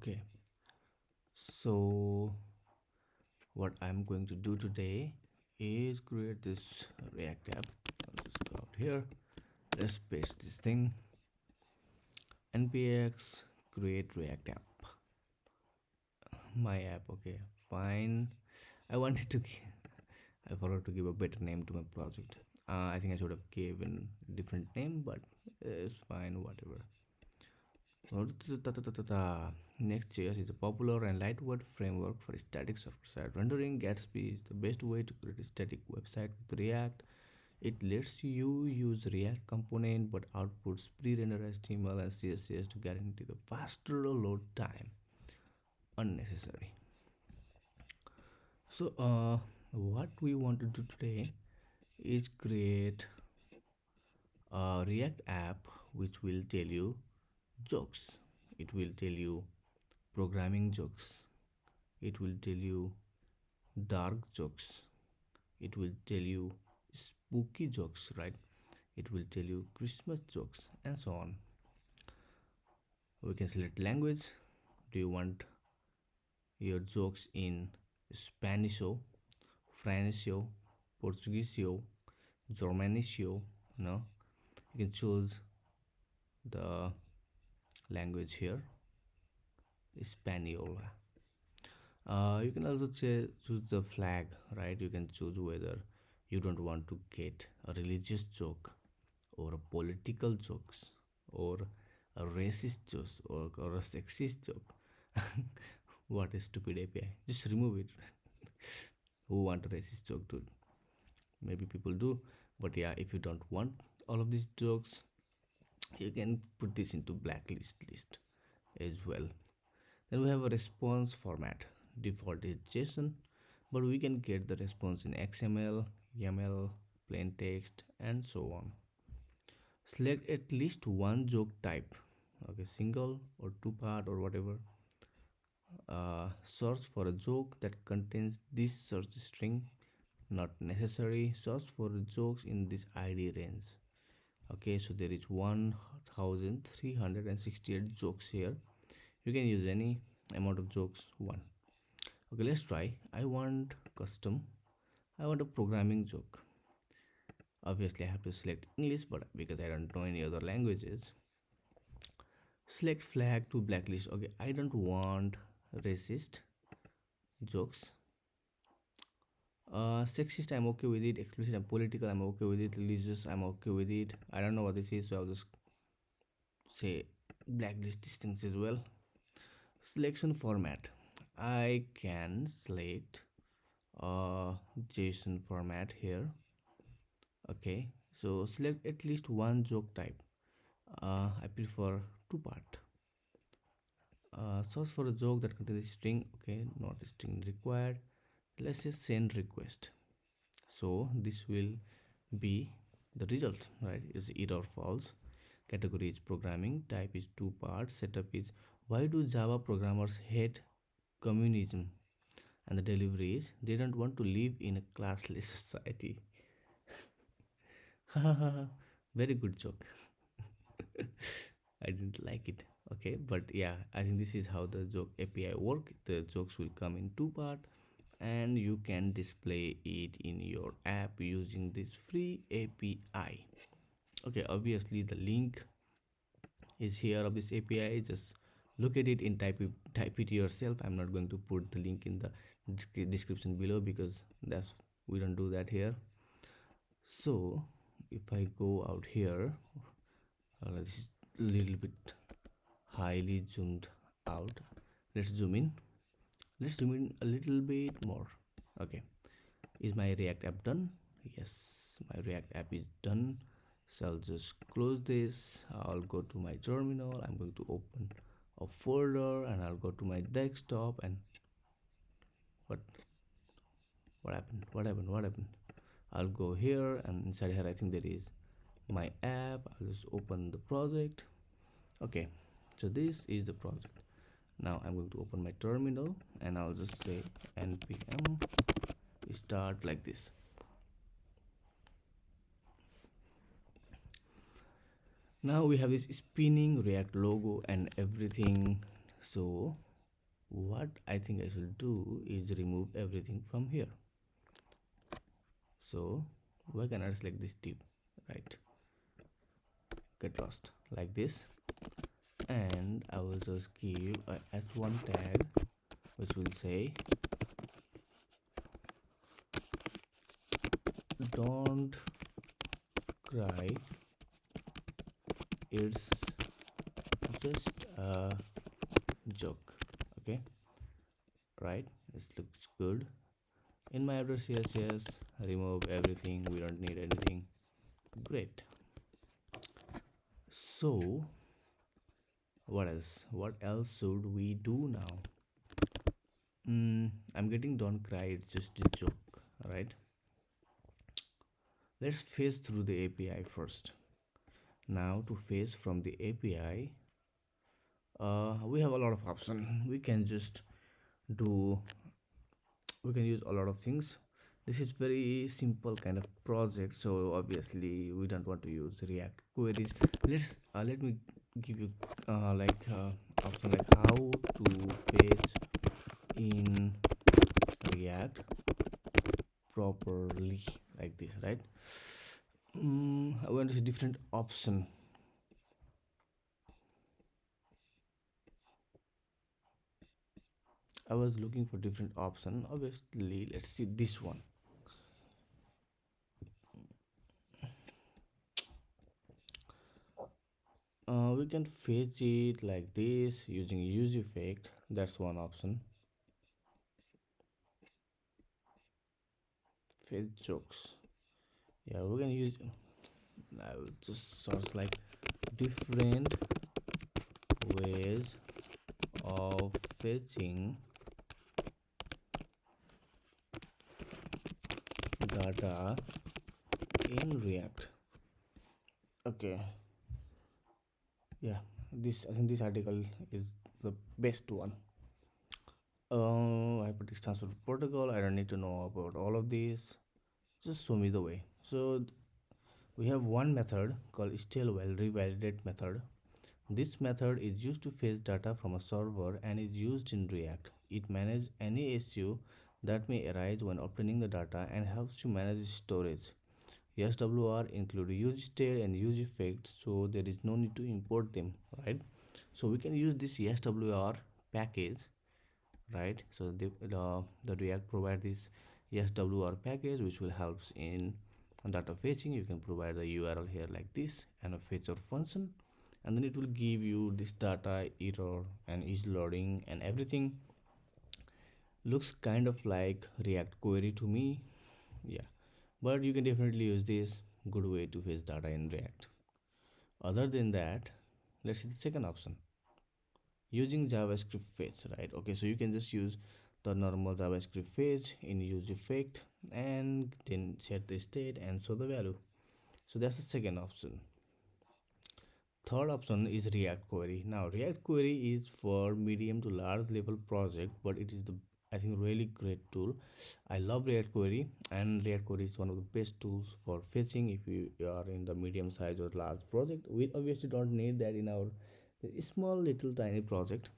Okay, so what I'm going to do today is create this React app. I'll just go out here. Let's paste this thing. npx create React app. My app. Okay, fine. I wanted to. I forgot to give a better name to my project. I think I should have given different name, but it's fine. Whatever. Nextjs is a popular and lightweight framework for static server-side rendering. Gatsby is the best way to create a static website with React. It lets you use React component but outputs pre-rendered HTML and CSS to guarantee the faster load time. Unnecessary. So, what we want to do today is create a React app which will tell you jokes. It will tell you programming jokes. It will tell you dark jokes. It will tell you spooky jokes, right? It will tell you Christmas jokes and so on. We can select language. Do you want your jokes in Spanish, French, Portuguese, Germanish? No, you can choose the language here, Espanol. You can also choose the flag, right? You can choose whether you don't want to get a religious joke or a political jokes or a racist joke or a sexist joke. What a stupid API. Just remove it. Who want a racist joke, dude? Maybe people do, but yeah, if you don't want all of these jokes, you can put this into blacklist list as well. Then we have a response format. Default is JSON, but we can get the response in XML, YAML, plain text, and so on. Select at least one joke type, okay, single or two part or whatever. Search for a joke that contains this search string. Not necessary. Search for jokes in this ID range. Okay, so there is 1368 jokes here. You can use any amount of jokes. One. Okay, let's try. I want custom. I want a programming joke. Obviously I have to select English, but because I don't know any other languages, select flag to blacklist. Okay, I don't want racist jokes. Sexist, I'm okay with it. Explicit and political, I'm okay with it. Religious, I'm okay with it. I don't know what this is, so I'll just say blacklist these things as well. Selection format, I can select JSON format here. Okay, so select at least one joke type. I prefer two part. Search for a joke that contains a string. Okay, not a string required. Let's say send request. So this will be the result, right? Is either false. Category is programming. Type is two parts. Setup is why do Java programmers hate communism? And the delivery is they don't want to live in a classless society. Very good joke. I didn't like it. Okay, but yeah, I think this is how the joke API work. The jokes will come in two part and you can display it in your app using this free API. Okay, obviously the link is here of this API. Just look at it and type it yourself. I'm not going to put the link in the description below because that's we don't do that here. So if I go out here, this is a little bit highly zoomed out. Let's zoom in. Let's zoom in a little bit more. Okay, is my React app done? Yes, my React app is done. So I'll just close this. I'll go to my terminal. I'm going to open a folder and I'll go to my desktop. And what happened? I'll go here and inside here I think there is my app. I'll just open the project. Okay, so this is the project. Now I'm going to open my terminal and I'll just say npm start like this. Now we have this spinning React logo and everything. So what I think I should do is remove everything from here. So why can I select this tip, right? Get lost like this, and I will just give a h1 tag which will say don't cry, it's just a joke. Okay, right, this looks good. In my address, yes, remove everything, we don't need anything. Great. So what else should we do now? I'm getting don't cry, it's just a joke, right? Let's phase through the API first. Now to phase from the API, we have a lot of option. Do we can use a lot of things. This is very simple kind of project, so obviously we don't want to use React queries. Let me give you option like how to fetch in React properly, like this, right? I want to see different option. I was looking for different option. Obviously, let's see this one. We can fetch it like this using use effect. That's one option. Fetch jokes. Yeah, we can use. I will just search like different ways of fetching data in React. Okay. Yeah, this I think this article is the best one. Hypertext transfer protocol. I don't need to know about all of these. Just show me the way. So we have one method called still while revalidate method. This method is used to fetch data from a server and is used in React. It manages any issue that may arise when obtaining the data and helps you manage storage. SWR include use state and use effect, so there is no need to import them, right? So we can use this SWR package, right? So the React provide this SWR package which will helps in data fetching. You can provide the URL here like this and a fetcher function, and then it will give you this data error and is loading and everything. Looks kind of like React query to me. Yeah, but you can definitely use this good way to fetch data in React. Other than that, let's see the second option, using JavaScript fetch, right? Okay, so you can just use the normal JavaScript fetch in use effect and then set the state and show the value. So that's the second option. Third option is React query. Now React query is for medium to large level project, but it is the I think really great tool. I love React query, and React query is one of the best tools for fetching if you are in the medium size or large project. We obviously don't need that in our small little tiny project,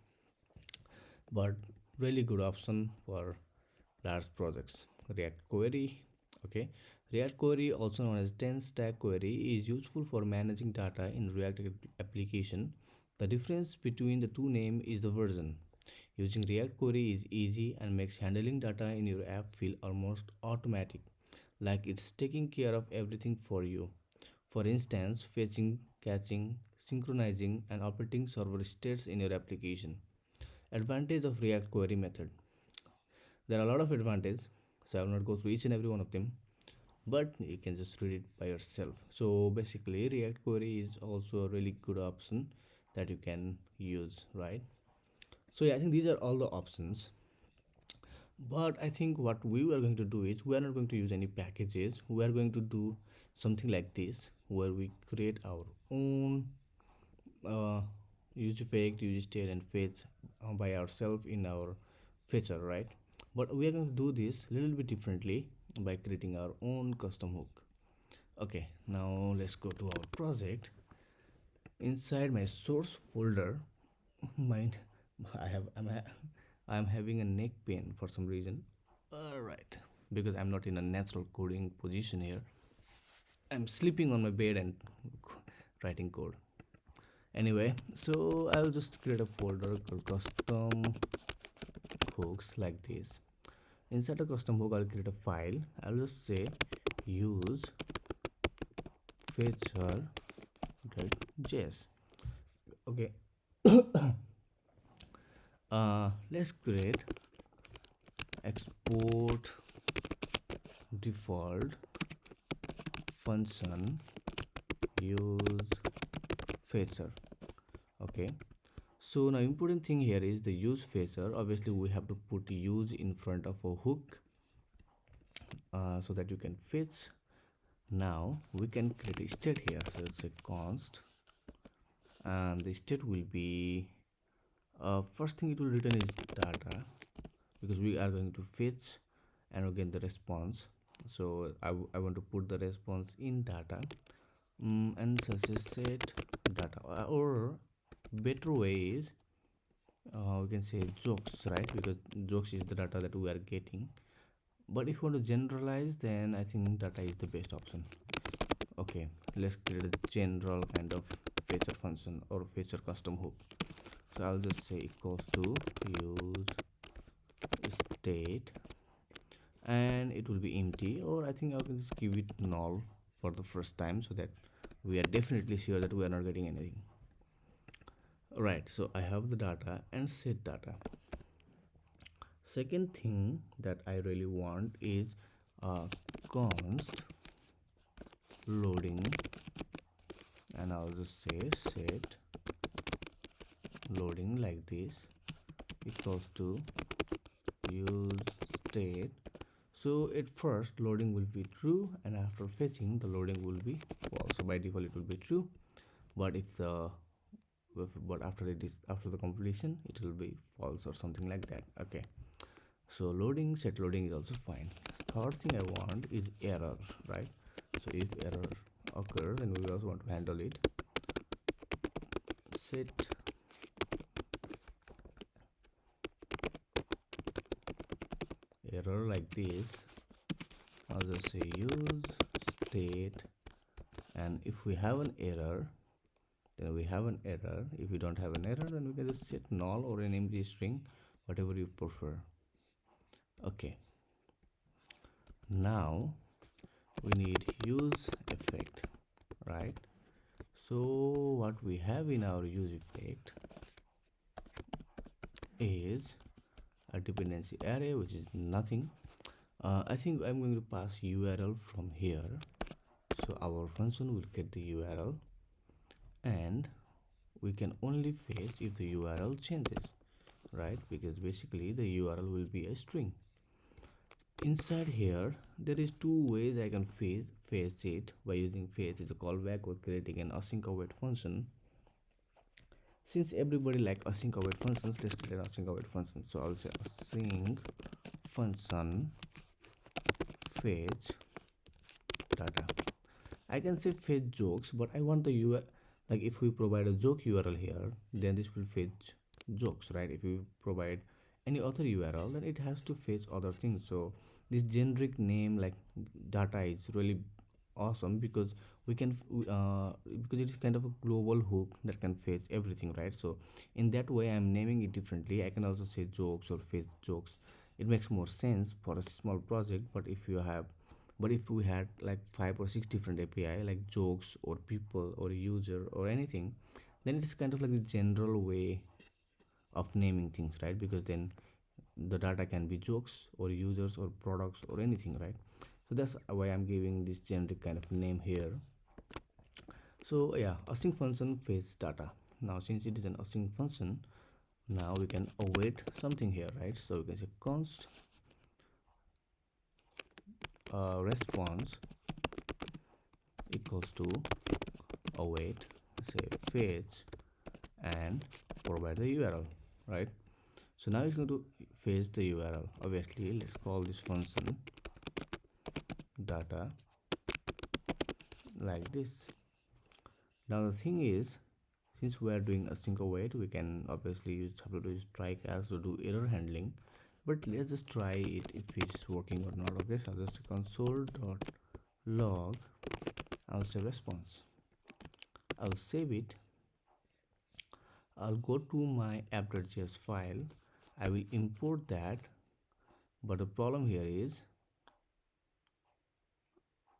but really good option for large projects. React query. Okay, React query, also known as 10 stack query, is useful for managing data in React application. The difference between the two names is the version. Using React query is easy and makes handling data in your app feel almost automatic, like it's taking care of everything for you. For instance, fetching, catching, synchronizing, and operating server states in your application. Advantage of React query method. There are a lot of advantages, so I will not go through each and every one of them, but you can just read it by yourself. So basically, React query is also a really good option that you can use, right? So yeah, I think these are all the options. But I think what we are going to do is we are not going to use any packages. We are going to do something like this where we create our own uh, use effect, use state, and fetch by ourselves in our feature, right? But we are going to do this a little bit differently by creating our own custom hook. Okay, now let's go to our project. Inside my source folder, mine, I have I'm having a neck pain for some reason. Alright, because I'm not in a natural coding position here. I'm sleeping on my bed and writing code. Anyway, so I'll just create a folder called custom hooks like this. Inside a custom hook, I'll create a file. I'll just say use feature.js. Okay. Let's create export default function use feature. Okay, so now important thing here is the use feature. Obviously we have to put use in front of a hook so that you can fetch. Now we can create a state here, so it's a const, and the state will be first thing it will return is data, because we are going to fetch and again the response. So I want to put the response in data, and such as set data, or better way is we can say jokes, right? Because jokes is the data that we are getting, but if you want to generalize, then I think data is the best option. Okay, let's create a general kind of feature function or feature custom hook. So I'll just say equals to use state, and it will be empty, or I think I can just give it null for the first time, so that we are definitely sure that we are not getting anything. Right, so I have the data and set data. Second thing that I really want is const loading, and I'll just say set loading like this equals to use state. So at first loading will be true, and after fetching the loading will be false. So by default it will be true, but after the completion it will be false or something like that. Okay, so loading, set loading is also fine. Third thing I want is error, right? So if error occurs, then we also want to handle it. Set error like this. I'll just say use state, and if we have an error, then we have an error. If we don't have an error, then we can just set null or an empty string, whatever you prefer. Okay, now we need use effect, right? So what we have in our use effect is a dependency array, which is nothing. I think I'm going to pass URL from here, so our function will get the URL, and we can only fetch if the URL changes, right? Because basically the URL will be a string. Inside here there is two ways I can fetch it. By using fetch is a callback or creating an async await function. Since everybody like async await functions, let's create an async await function. So I'll say async function fetch data. I can say fetch jokes, but I want the URL, like if we provide a joke URL here, then this will fetch jokes, right? If we provide any other URL, then it has to fetch other things. So this generic name like data is really awesome, because we can because it is kind of a global hook that can fetch everything, right? So in that way I'm naming it differently. I can also say jokes or fetch jokes. It makes more sense for a small project, but if we had like 5 or 6 different API like jokes or people or user or anything, then it's kind of like the general way of naming things, right? Because then the data can be jokes or users or products or anything, right? So that's why I'm giving this generic kind of name here. So yeah, async function fetch data. Now since it is an async function, now we can await something here, right? So we can say const response equals to await, say fetch, and provide the URL, right? So now it's going to fetch the URL. Obviously let's call this function data like this. Now the thing is, Since we are doing async await, we can obviously have to use try catch to do error handling. But let's just try it if it's working or not. Okay, so I'll just console dot log. I'll say response. I'll save it. I'll go to my app.js file. I will import that. But the problem here is,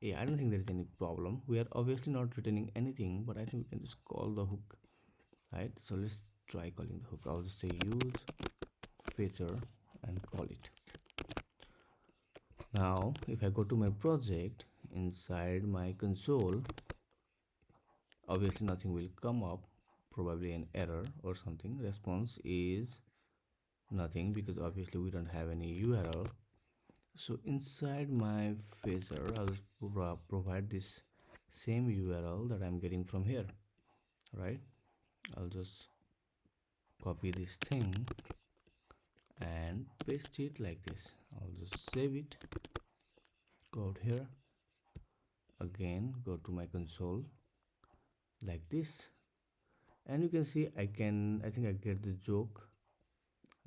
yeah, I don't think there is any problem. We are obviously not returning anything, but I think we can just call the hook, right? So let's try calling the hook. I'll just say use feature and call it. Now if I go to my project, inside my console, obviously nothing will come up, probably an error or something. Response is nothing because obviously we don't have any URL. So inside my feature, I'll provide this same URL that I'm getting from here, right? I'll just copy this thing and paste it like this. I'll just save it, go out here again, go to my console like this, and you can see I think I get the joke.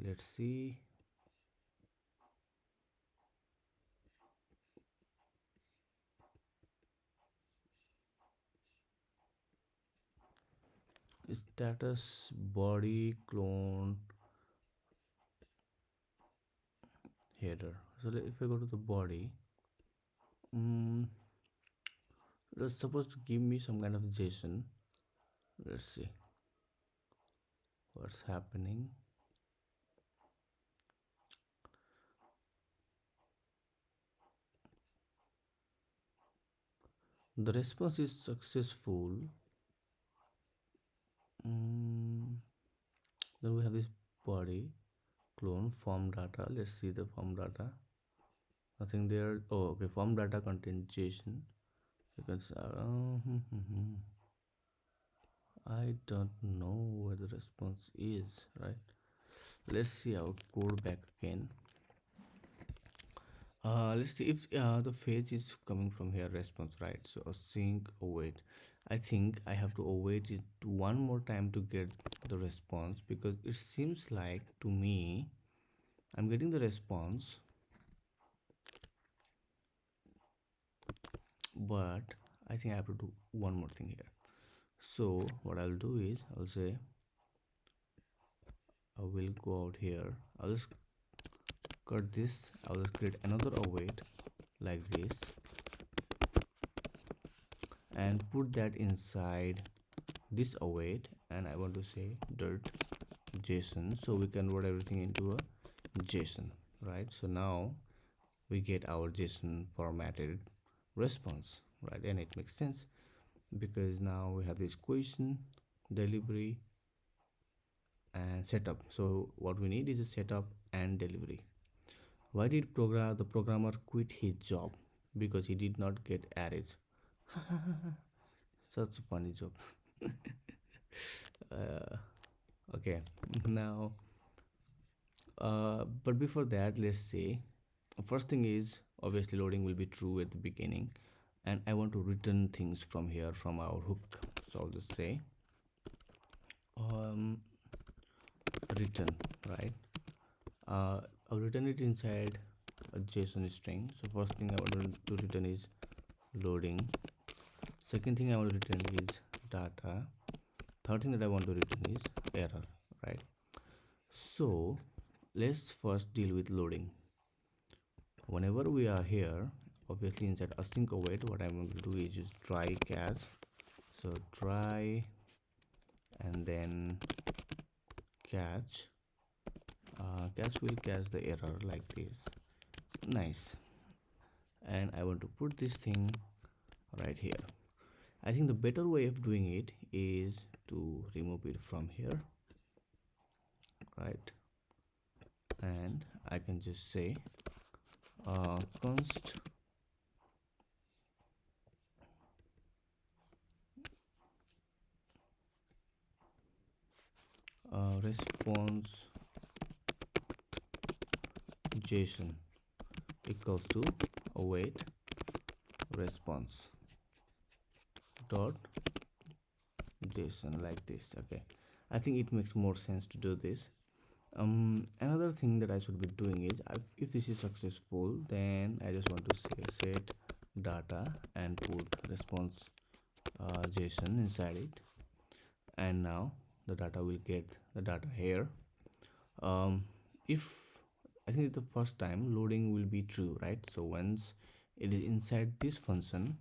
Let's see. Status body clone header. So if I go to the body, it's supposed to give me some kind of JSON. Let's see what's happening. The response is successful. Then we have this body clone form data. Let's see the form data. Nothing there. Oh, okay. Form data contains JSON. You can say, I don't know where the response is, right? Let's see our code back again. Let's see if the phase is coming from here, response, right? So async await. I think I have to await it one more time to get the response, because it seems like to me I'm getting the response, but I think I have to do one more thing here. So what I'll do is I'll say I will go out here. I'll just cut this. I'll just create another await like this and put that inside this await, and I want to say dirt JSON, so we convert everything into a JSON, right? So now we get our JSON formatted response, right? And it makes sense because now we have this question, delivery, and setup. So what we need is a setup and delivery. Why did the programmer quit his job? Because he did not get arrays. Such a funny joke. Okay, now but before that, let's say first thing is obviously loading will be true at the beginning, and I want to return things from here from our hook. So I'll just say return, right? I'll return it inside a JSON string. So first thing I want to return is loading. Second thing I want to return is data. Third thing that I want to return is error, right? So let's first deal with loading. Whenever we are here, obviously inside async await, what I'm going to do is just try catch. So try and then catch. Catch will catch the error like this. Nice. And I want to put this thing right here. I think the better way of doing it is to remove it from here, right? And I can just say const response JSON equals to await response dot JSON like this. Okay, I think it makes more sense to do this. Another thing that I should be doing is, if this is successful, then I just want to say set data and put response JSON inside it, and now the data will get the data here. If I think the first time loading will be true, right? So once it is inside this function,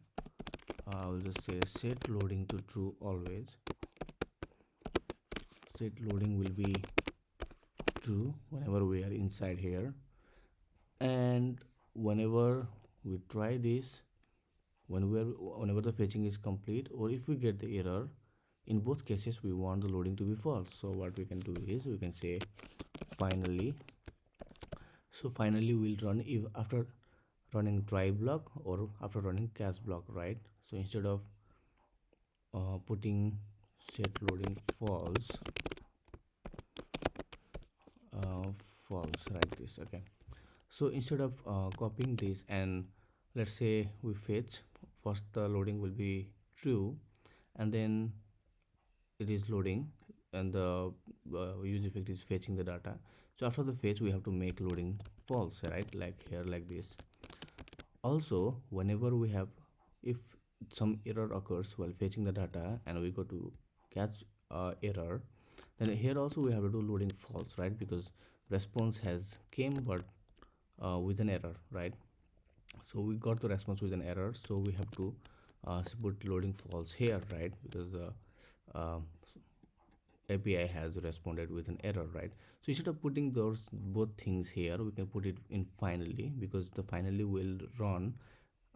I will just say set loading to true always. Set loading will be true whenever we are inside here, and whenever we try this, whenever the fetching is complete, or if we get the error, in both cases we want the loading to be false. So what we can do is we can say finally. So finally we'll run if after running try block or after running catch block, right? So instead of putting set loading false, false like this. Okay, so instead of copying this, and let's say we fetch first, the loading will be true, and then it is loading, and the use effect is fetching the data. So after the fetch we have to make loading false, right? Like here, like this. Also, whenever we have, if some error occurs while fetching the data and we go to catch error, then here also we have to do loading false, right? Because response has came but with an error, right? So we got the response with an error, so we have to put loading false here, right? Because the uh, API has responded with an error, right? So instead of putting those both things here, we can put it in finally, because the finally will run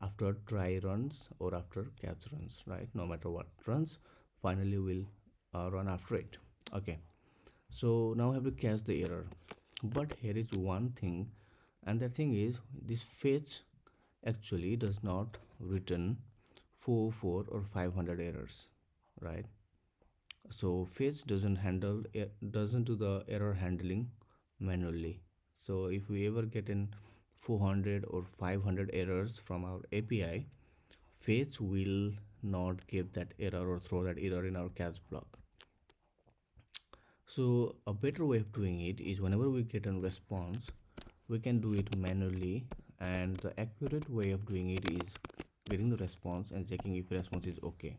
after try runs or after catch runs, right? No matter what runs, finally will run after it. Okay, so now I have to catch the error, but here is one thing, and that thing is this fetch actually does not return 404 or 500 errors, right? So fetch doesn't do the error handling manually. So if we ever get in 400 or 500 errors from our API, fetch will not give that error or throw that error in our catch block. So a better way of doing it is, whenever we get a response, we can do it manually, and the accurate way of doing it is getting the response and checking if response is okay.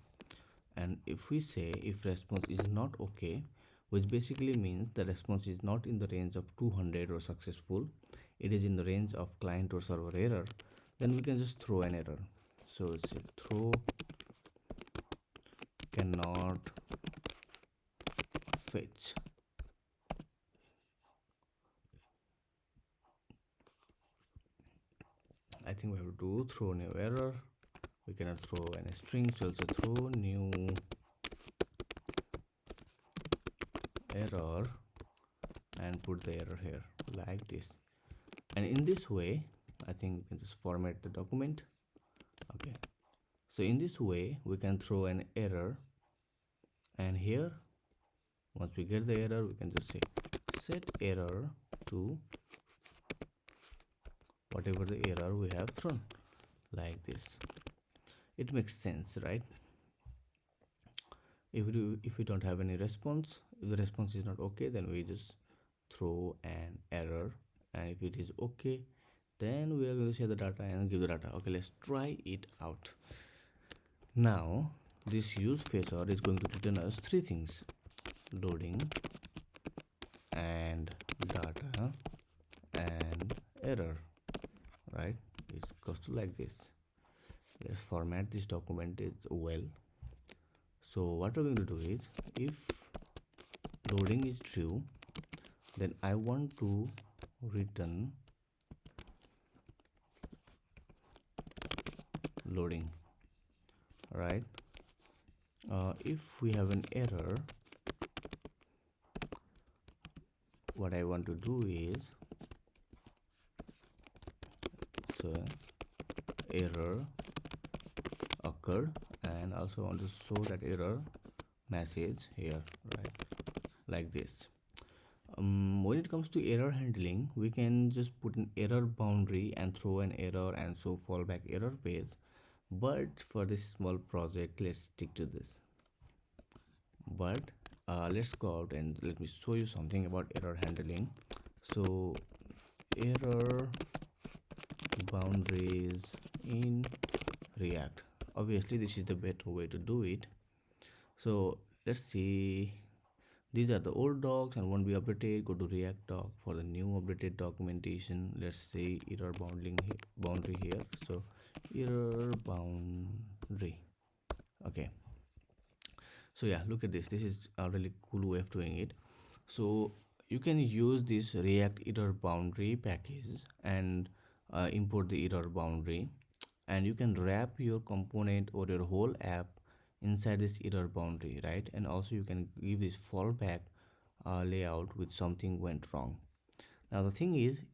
And if we say if response is not okay, which basically means the response is not in the range of 200 or successful, it is in the range of client or server error, then we can just throw an error. So say throw cannot fetch. I think we have to do throw new error. We cannot throw any string, so also throw new error and put the error here like this. And in this way, I think we can just format the document. Okay, so in this way we can throw an error, and here once we get the error, we can just say set error to whatever the error we have thrown, like this. It makes sense, right? If we don't have any response, if the response is not okay, then we just throw an error, and if it is okay, then we are going to share the data and give the data. Okay, let's try it out. Now this use fetcher is going to return us three things: loading and data and error, right? It goes to like this. Let's format this document as well. So what we're going to do is, if loading is true, then I want to return loading, right? If we have an error, what I want to do is, so error occurred, and also want to show that error message here, right? Like this. When it comes to error handling, we can just put an error boundary and throw an error and show fallback error page, but for this small project, let's stick to this. But let's go out and let me show you something about error handling. So error boundaries in React. Obviously this is the better way to do it. So let's see, these are the old docs and won't be updated. Go to React doc for the new updated documentation. Let's say error boundary here. So error boundary. Okay, so yeah, look at this. This is a really cool way of doing it. So you can use this React error boundary package and import the error boundary, and you can wrap your component or your whole app inside this error boundary, right? And also you can give this fallback layout with something went wrong. Now the thing is,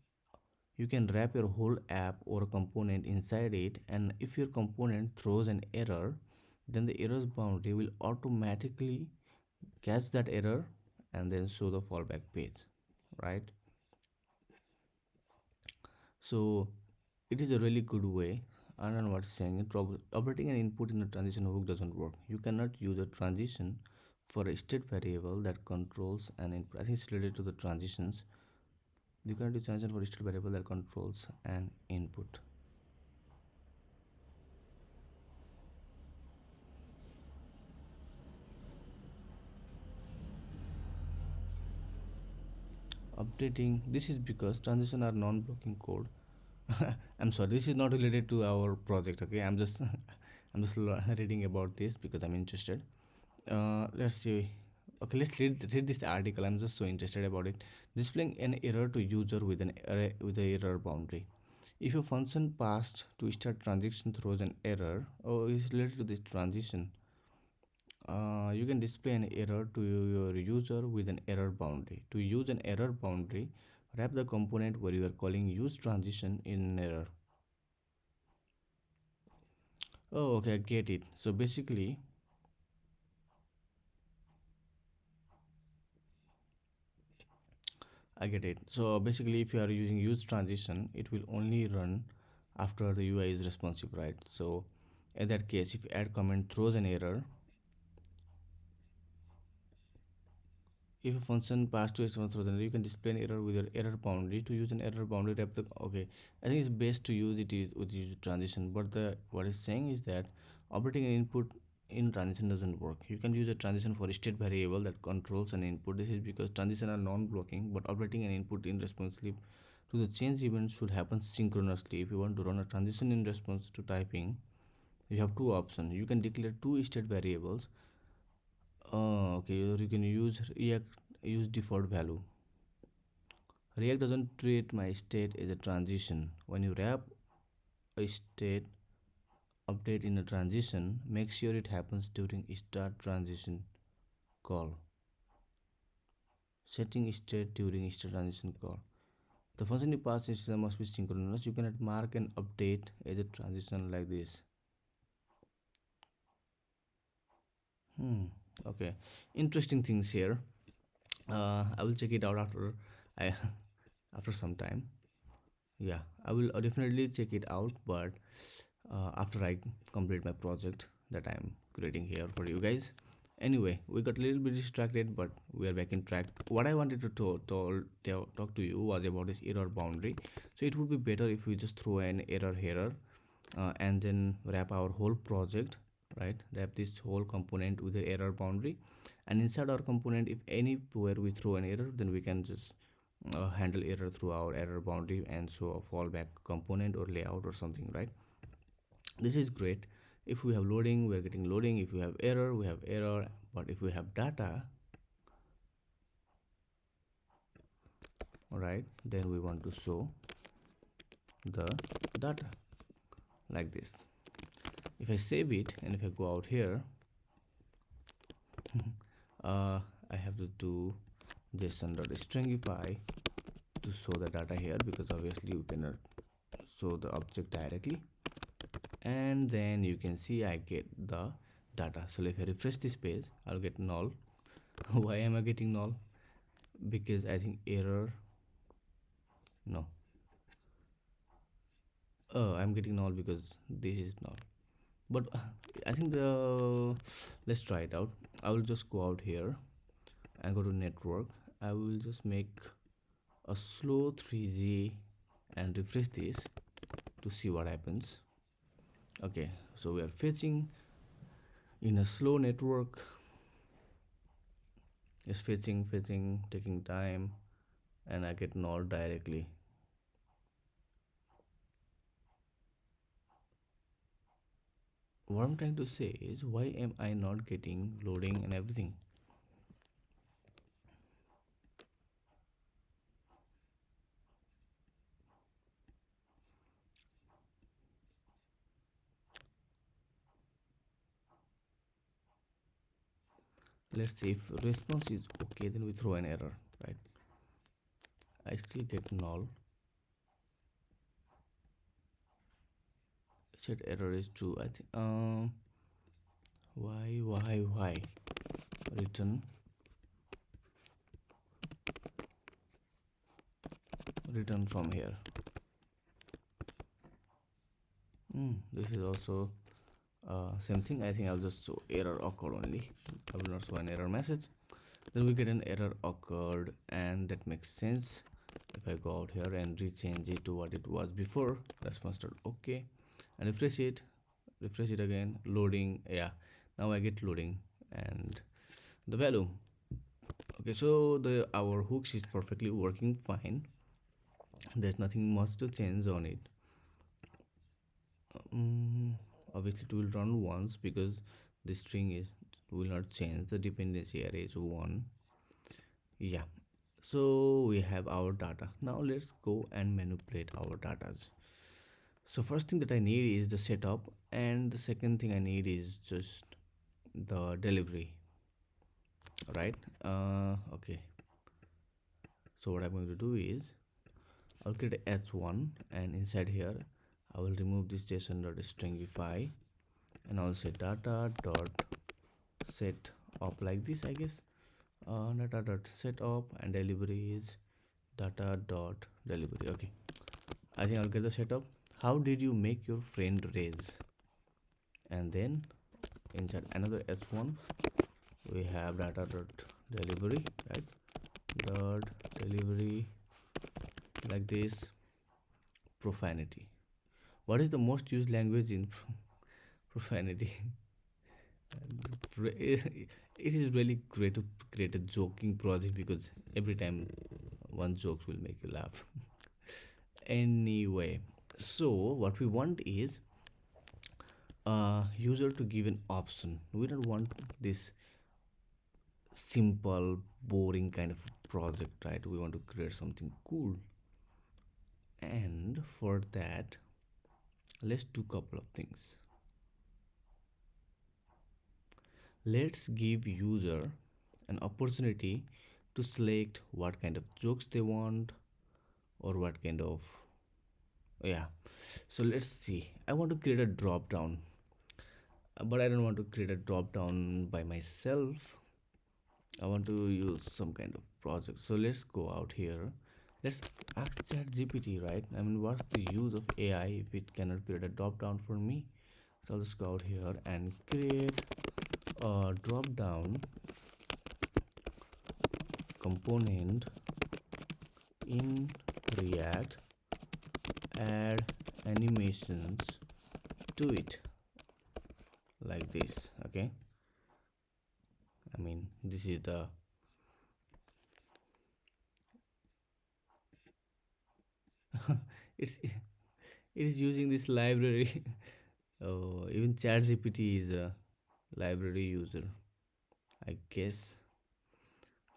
you can wrap your whole app or component inside it, and if your component throws an error, then the errors boundary will automatically catch that error and then show the fallback page, right? So it is a really good way. I don't know what's saying it. Operating an input in a transition hook doesn't work. You cannot use a transition for a state variable that controls an input. I think it's related to the transitions. You cannot use transition for a state variable that controls an input. Updating this is because transition are non-blocking code. I'm sorry, this is not related to our project. Okay, I'm just I'm just reading about this because I'm interested. Let's see. Okay, let's read this article. I'm just so interested about it. Displaying an error to user with an array with a error boundary. If a function passed to start transaction throws an error or is related to this transition, you can display an error to your user with an error boundary. To use an error boundary, wrap the component where you are calling use transition in an error. Oh, okay, I get it. So basically, I get it. So basically, if you are using use transition, it will only run after the UI is responsive, right? So in that case, if add comment throws an error, if a function passed to h1 throws an error, you can display an error with your error boundary. To use an error boundary, wrap the okay. I think it's best to use it with use transition. But the what it's saying is that operating an input in transition doesn't work. You can use a transition for a state variable that controls an input. This is because transition are non-blocking, but operating an input in responsive to the change event should happen synchronously. If you want to run a transition in response to typing, you have two options. You can declare two state variables. Okay, or you can use default value. React doesn't treat my state as a transition. When you wrap a state update in a transition, make sure it happens during start transition call. Setting state during start transition call. The function you pass instance must be synchronous. You cannot mark an update as a transition like this. Hmm. Okay. Interesting things here. I will check it out after I after some time. Yeah, I will definitely check it out, but after I complete my project that I'm creating here for you guys. Anyway, we got a little bit distracted, but we are back in track. What I wanted to talk to you was about this error boundary. So it would be better if we just throw an error here and then wrap our whole project, right? Wrap this whole component with the error boundary, and inside our component, if anywhere we throw an error, then we can just handle error through our error boundary and so a fallback component or layout or something, right? This is great. If we have loading, we are getting loading. If we have error, we have error. But if we have data, all right, then we want to show the data like this. If I save it and if I go out here, I have to do json.stringify to show the data here, because obviously we cannot show the object directly. And then you can see I get the data. So if I refresh this page, I'll get null. Why am I getting null? Because I think error, no, I'm getting null because this is null. But I think the let's try it out. I will just go out here and go to network. I will just make a slow 3G and refresh this to see what happens. Okay, so we are fetching in a slow network. It's fetching, taking time, and I get null directly. What I'm trying to say is, why am I not getting loading and everything? Let's see if response is okay, then we throw an error, right? I still get null. Said error is true. I think why return from here. This is also same thing. I think I'll just show error occurred only. I will not show an error message. Then we get an error occurred, and that makes sense. If I go out here and rechange it to what it was before, response dot okay, and refresh it again, loading. Yeah, now I get loading and the value. Okay, so the our hooks is perfectly working fine. There's nothing much to change on it. Obviously it will run once because the string is will not change. The dependency array is 1. Yeah, so we have our data. Now let's go and manipulate our data. So first thing that I need is the setup, and the second thing I need is just the delivery, right? Okay, so what I'm going to do is I'll create a h1, and inside here I will remove this json.stringify, and I'll say data dot set up like this, I guess. Data dot set up, and delivery is data dot delivery. Okay, I think I'll get the setup. How did you make your friend raise? And then inside another h1 we have data dot delivery, right? Dot delivery like this. Profanity. What is the most used language in profanity? It is really great to create a joking project because every time one jokes will make you laugh. Anyway, so what we want is user to give an option. We don't want this simple boring kind of project, right? We want to create something cool, and for that let's do couple of things. Let's give user an opportunity to select what kind of jokes they want, or what kind of, yeah. So let's see, I want to create a drop down, but I don't want to create a drop down by myself. I want to use some kind of project. So let's go out here. Let's ask ChatGPT, right? I mean, what's the use of AI if it cannot create a drop down for me? So I'll just go out here and create a drop down component in React, add animations to it like this. Okay, I mean, this is the it's it is using this library. Oh, even ChatGPT is a library user, I guess.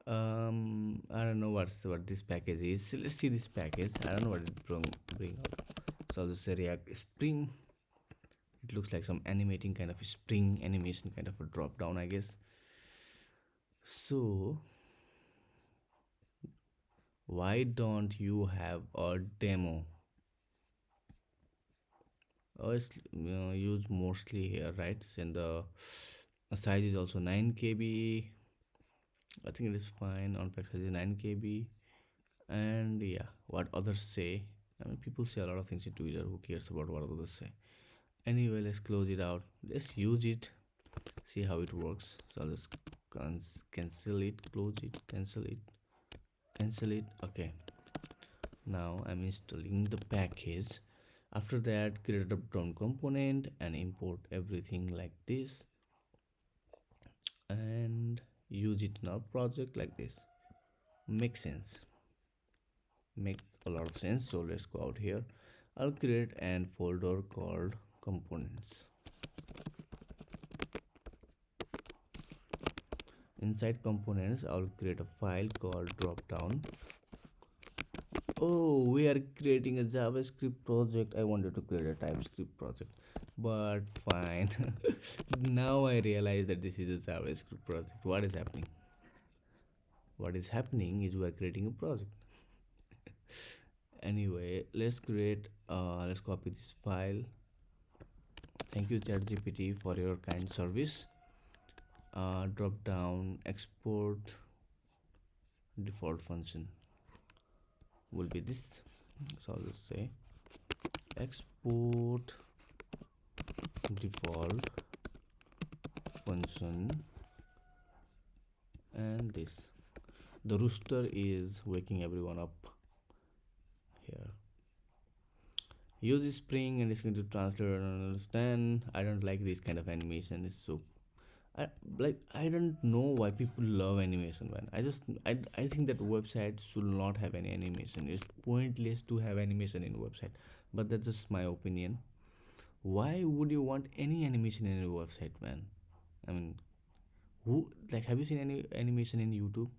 I don't know what this package is. So let's see this package. I don't know what it bring up. So I'll just say React Spring. It looks like some animating kind of a spring animation kind of a drop down, I guess. So why don't you have a demo? Oh, it's used mostly here, right? And the size is also 9 KB. I think it is fine. On pack size is 9 KB. And yeah, what others say. I mean, people say a lot of things in Twitter. Who cares about what others say? Anyway, let's close it out. Let's use it, see how it works. So let's cancel it, close it, cancel it, cancel it. Okay, now I'm installing the package. After that, create a drop down component and import everything like this and use it in our project like this. Makes sense, make a lot of sense. So let's go out here. I'll create an folder called components. Inside components, I'll create a file called dropdown. Oh, we are creating a JavaScript project. I wanted to create a TypeScript project, but fine. Now I realize that this is a JavaScript project. What is happening? What is happening is we are creating a project. Anyway, let's copy this file. Thank you, ChatGPT, for your kind service. Drop down export default function will be this. So I'll just say export default function, and this, the rooster is waking everyone up here. Use this spring and it's going to translate and understand. I don't like this kind of animation. It's so I I don't know why people love animation, man. I think that website should not have any animation. It's pointless to have animation in website. But that's just my opinion. Why would you want any animation in a website, man? I mean, who, like, have you seen any animation in YouTube,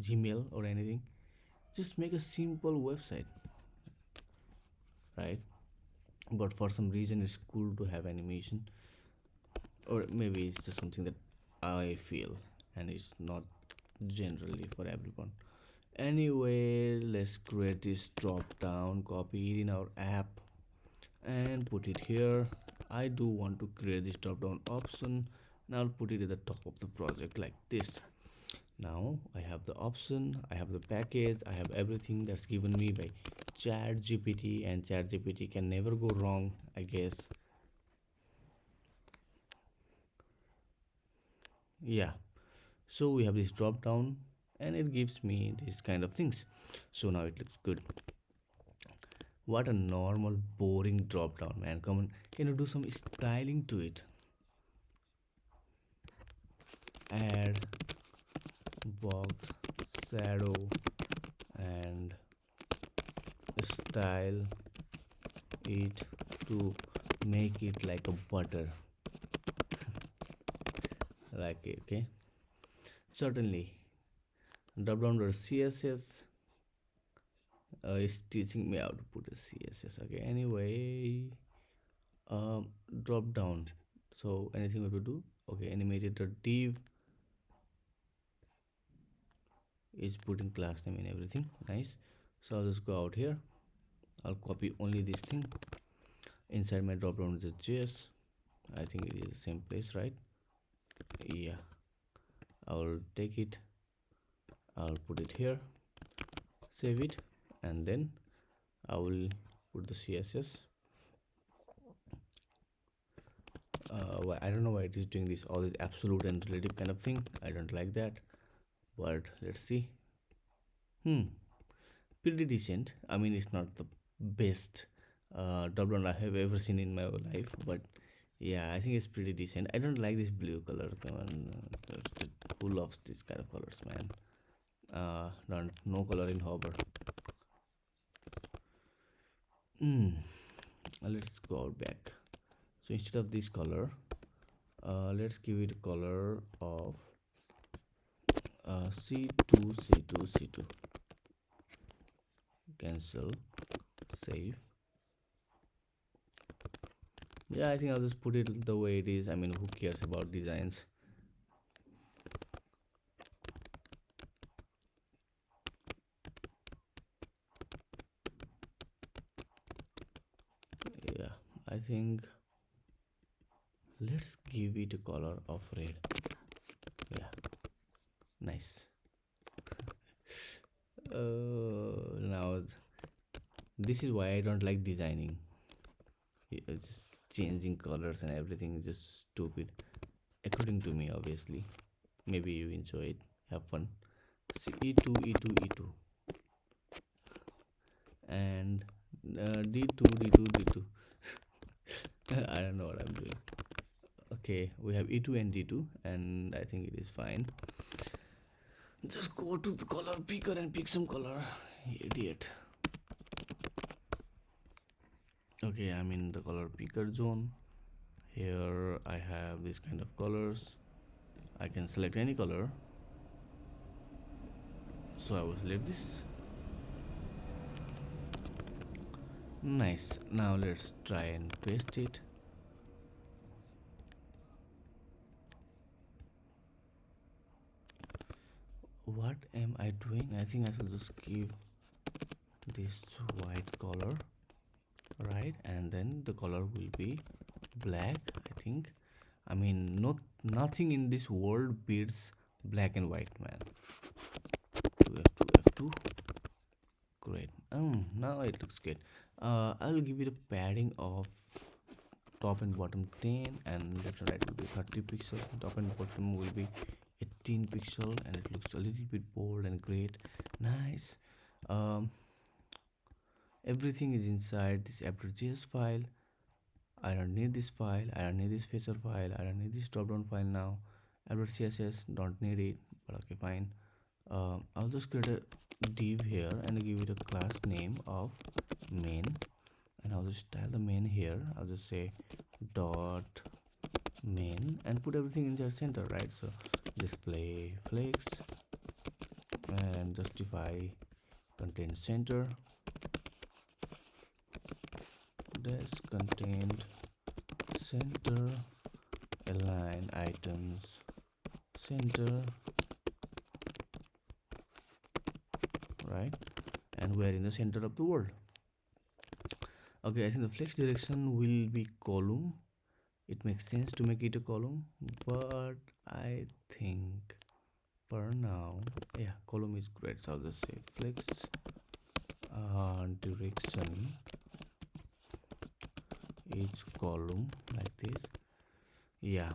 Gmail or anything? Just make a simple website, right? But for some reason it's cool to have animation, or maybe it's just something that I feel, and it's not generally for everyone. Anyway, let's create this drop down, copy it in our app and put it here. I do want to create this drop down option, and I'll put it at the top of the project like this. Now I have the option, I have the package, I have everything that's given me by ChatGPT, and ChatGPT can never go wrong, I guess. Yeah, so we have this drop down and it gives me these kind of things. So now it looks good. What a normal boring drop down, man. Come on, can you do some styling to it? Add box shadow and style it to make it like a butter. Like it, okay, certainly. Drop down CSS is teaching me how to put a CSS. Okay, anyway, um drop down, so anything we to do. Okay, animated div is putting class name and everything. Nice. So I'll just go out here. I'll copy only this thing. Inside my drop down is a JS. I think it is the same place, right? Yeah, I'll take it, I'll put it here, save it, and then I will put the CSS. I don't know why it is doing this, all this absolute and relative kind of thing. I don't like that, but let's see. Pretty decent. I mean, it's not the best drop I have ever seen in my life, but yeah, I think it's pretty decent. I don't like this blue color. Come on, who loves this kind of colors, man? Don't, no color in hover. Let's go out back. So instead of this color, let's give it a color of C2, C2, C2. Cancel, save. Yeah, I think I'll just put it the way it is. I mean, who cares about designs? Yeah, I think let's give it a color of red. Yeah, nice. Now this is why I don't like designing. changing colors and everything is just stupid, according to me, obviously. Maybe you enjoy it, have fun. See, e2, e2, e2, and d2, d2, d2. I don't know what I'm doing. Okay, we have e2 and d2, and I think it is fine. Just go to the color picker and pick some color, idiot. Okay, I'm in the color picker zone. Here I have this kind of colors. I can select any color, so I will select this. Nice. Now let's try and paste it. What am I doing? I think I should just give this white color, right? And then the color will be black, I think. I mean, nothing in this world beats black and white, man. 2f2 f2. Great. Now it looks good. I'll give it a padding of top and bottom 10, and left and right will be 30 pixels. Top and bottom will be 18 pixel, and it looks a little bit bold and great. Nice. um Everything is inside this app.js file. I don't need this file, I don't need this feature file, I don't need this drop down file now. app.css, don't need it, but okay, fine. I'll just create a div here and give it a class name of main, and I'll just style the main here. I'll just say dot main and put everything inside center, right? So display flex and justify content center, dash content center, align items center, right? And we're in the center of the world. Okay, I think the flex direction will be column. It makes sense to make it a column, but I think for now, yeah, column is great. So I'll just say flex direction is column like this. Yeah,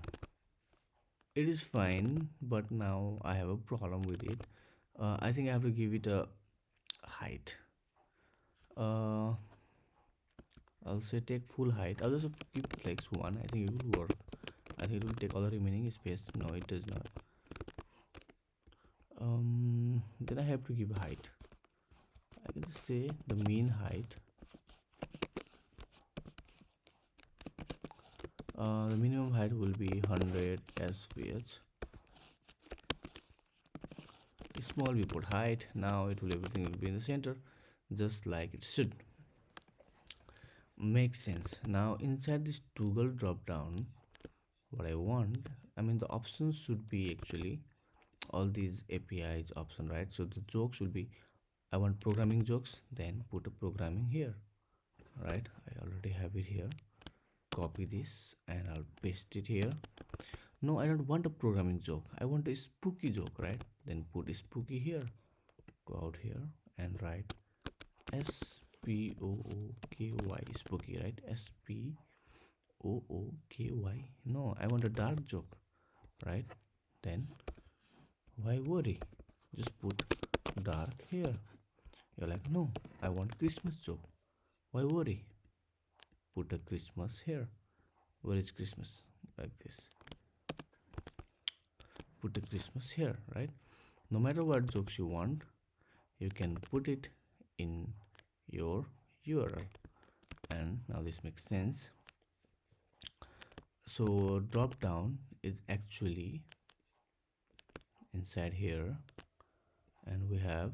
it is fine, but now I have a problem with it. I think I have to give it a height. I'll say take full height. I'll just keep flex 1. I think it will work. I think it will take all the remaining space. No, it does not. Then I have to give height. I can just say the mean height. The minimum height will be 100 svh. Small viewport height. Now everything will be in the center, just like it should. Makes sense. Now inside this toggle drop down, what I want, I mean the options should be actually all these APIs option, right? So the joke should be, I want programming jokes, then put a programming here, right? I already have it here. Copy this and I'll paste it here. No, I don't want a programming joke, I want a spooky joke, right? Then put a spooky here. Go out here and write spooky, spooky, right? spooky. No, I want a dark joke, right? Then why worry, just put dark here. You're like, no, I want Christmas joke. Why worry, put a Christmas here. Where is Christmas? Like this. Put a Christmas here, right? No matter what jokes you want, you can put it in your URL. And now this makes sense. So drop down is actually inside here, and we have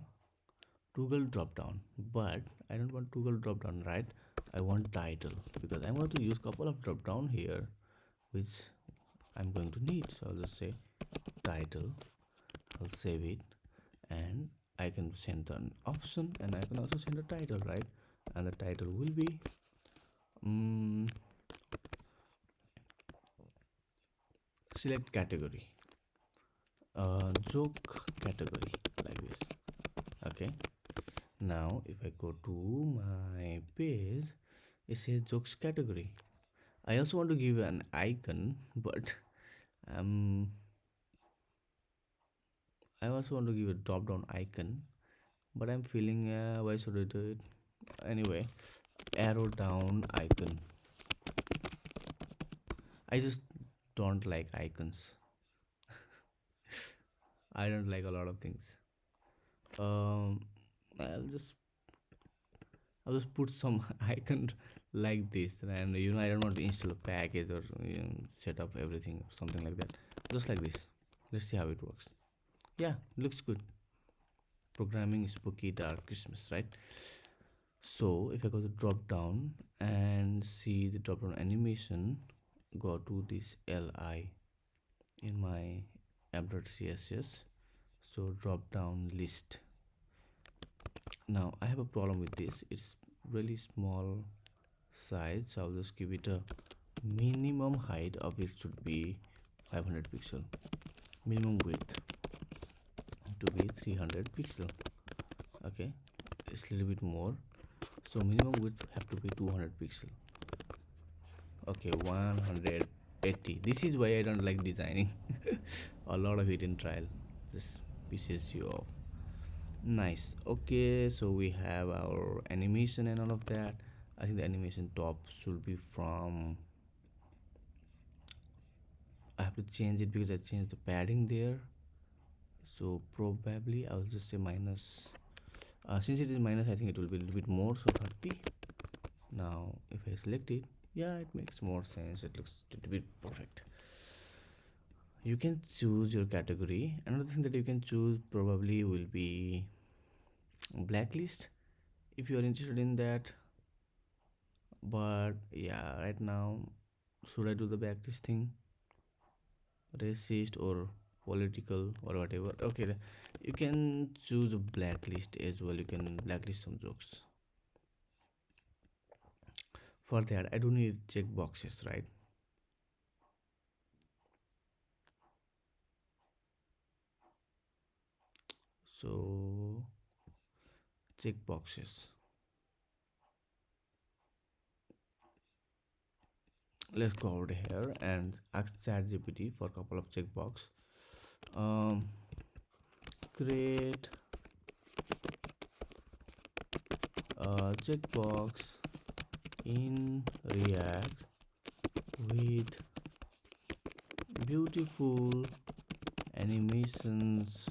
toggle drop down, but I don't want toggle drop down, right? I want title, because I'm going to use couple of drop down here which I'm going to need. So I'll just say title, I'll save it, and I can send an option, and I can also send a title, right? And the title will be select category, joke category, like this. Okay, now if I go to my page, it says jokes category. I also want to give an icon, but um, I also want to give a drop down icon, but I'm feeling why should I do it? Anyway, arrow down icon. I just don't like icons. I don't like a lot of things. Um, I'll just I'll just put some icon like this, and I don't want to install a package or set up everything or something like that. Just like this. Let's see how it works. Yeah, looks good. Programming spooky dark Christmas, right? So if I go to drop down and see the drop down animation, go to this li in my app.css. So drop down list. Now I have a problem with this. It's really small size, so I'll just give it a minimum height of it should be 500 pixel, minimum width to be 300 pixel. Okay, it's a little bit more, so minimum width have to be 200 pixel. Okay, 180. This is why I don't like designing. A lot of hidden trial just pisses you off. Nice. Okay, so we have our animation and all of that. I think the animation top should be from, I have to change it because I changed the padding there. So probably I'll just say minus. Since it is minus, I think it will be a little bit more. So 30. Now if I select it, yeah, it makes more sense. It looks a little bit perfect. You can choose your category. Another thing that you can choose probably will be blacklist if you are interested in that. But yeah, right now, should I do the blacklist thing? Racist or political or whatever. Okay, you can choose a blacklist as well. You can blacklist some jokes. For that, I do need check boxes, right? So check boxes. Let's go over here and ask ChatGPT for a couple of checkbox. Um, create a checkbox in React with beautiful animations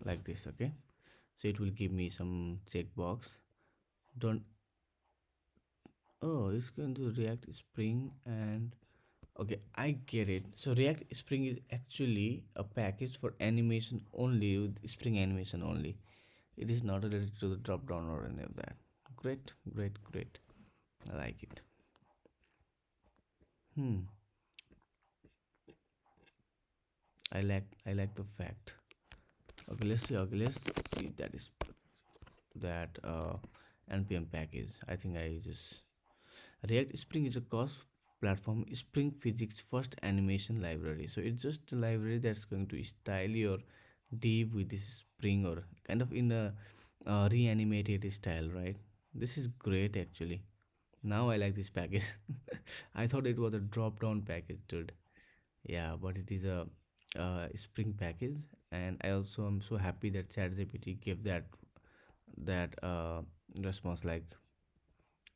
like this. Okay, so it will give me some checkbox. Don't, oh, it's going to React Spring and okay, I get it. So React Spring is actually a package for animation only, with Spring animation only. It is not related to the drop down or any of that. Great, great, great. I like it. Hmm. I like the fact. Okay, let's see. Okay, let's see that is that npm package. I think I just React Spring is a cross platform Spring physics first animation library. So it's just a library that's going to style your div with this Spring or kind of in a reanimated style, right? This is great actually. Now I like this package. I thought it was a drop down package, dude. Yeah, but it is a Spring package, and I also am so happy that ChatGPT gave that response like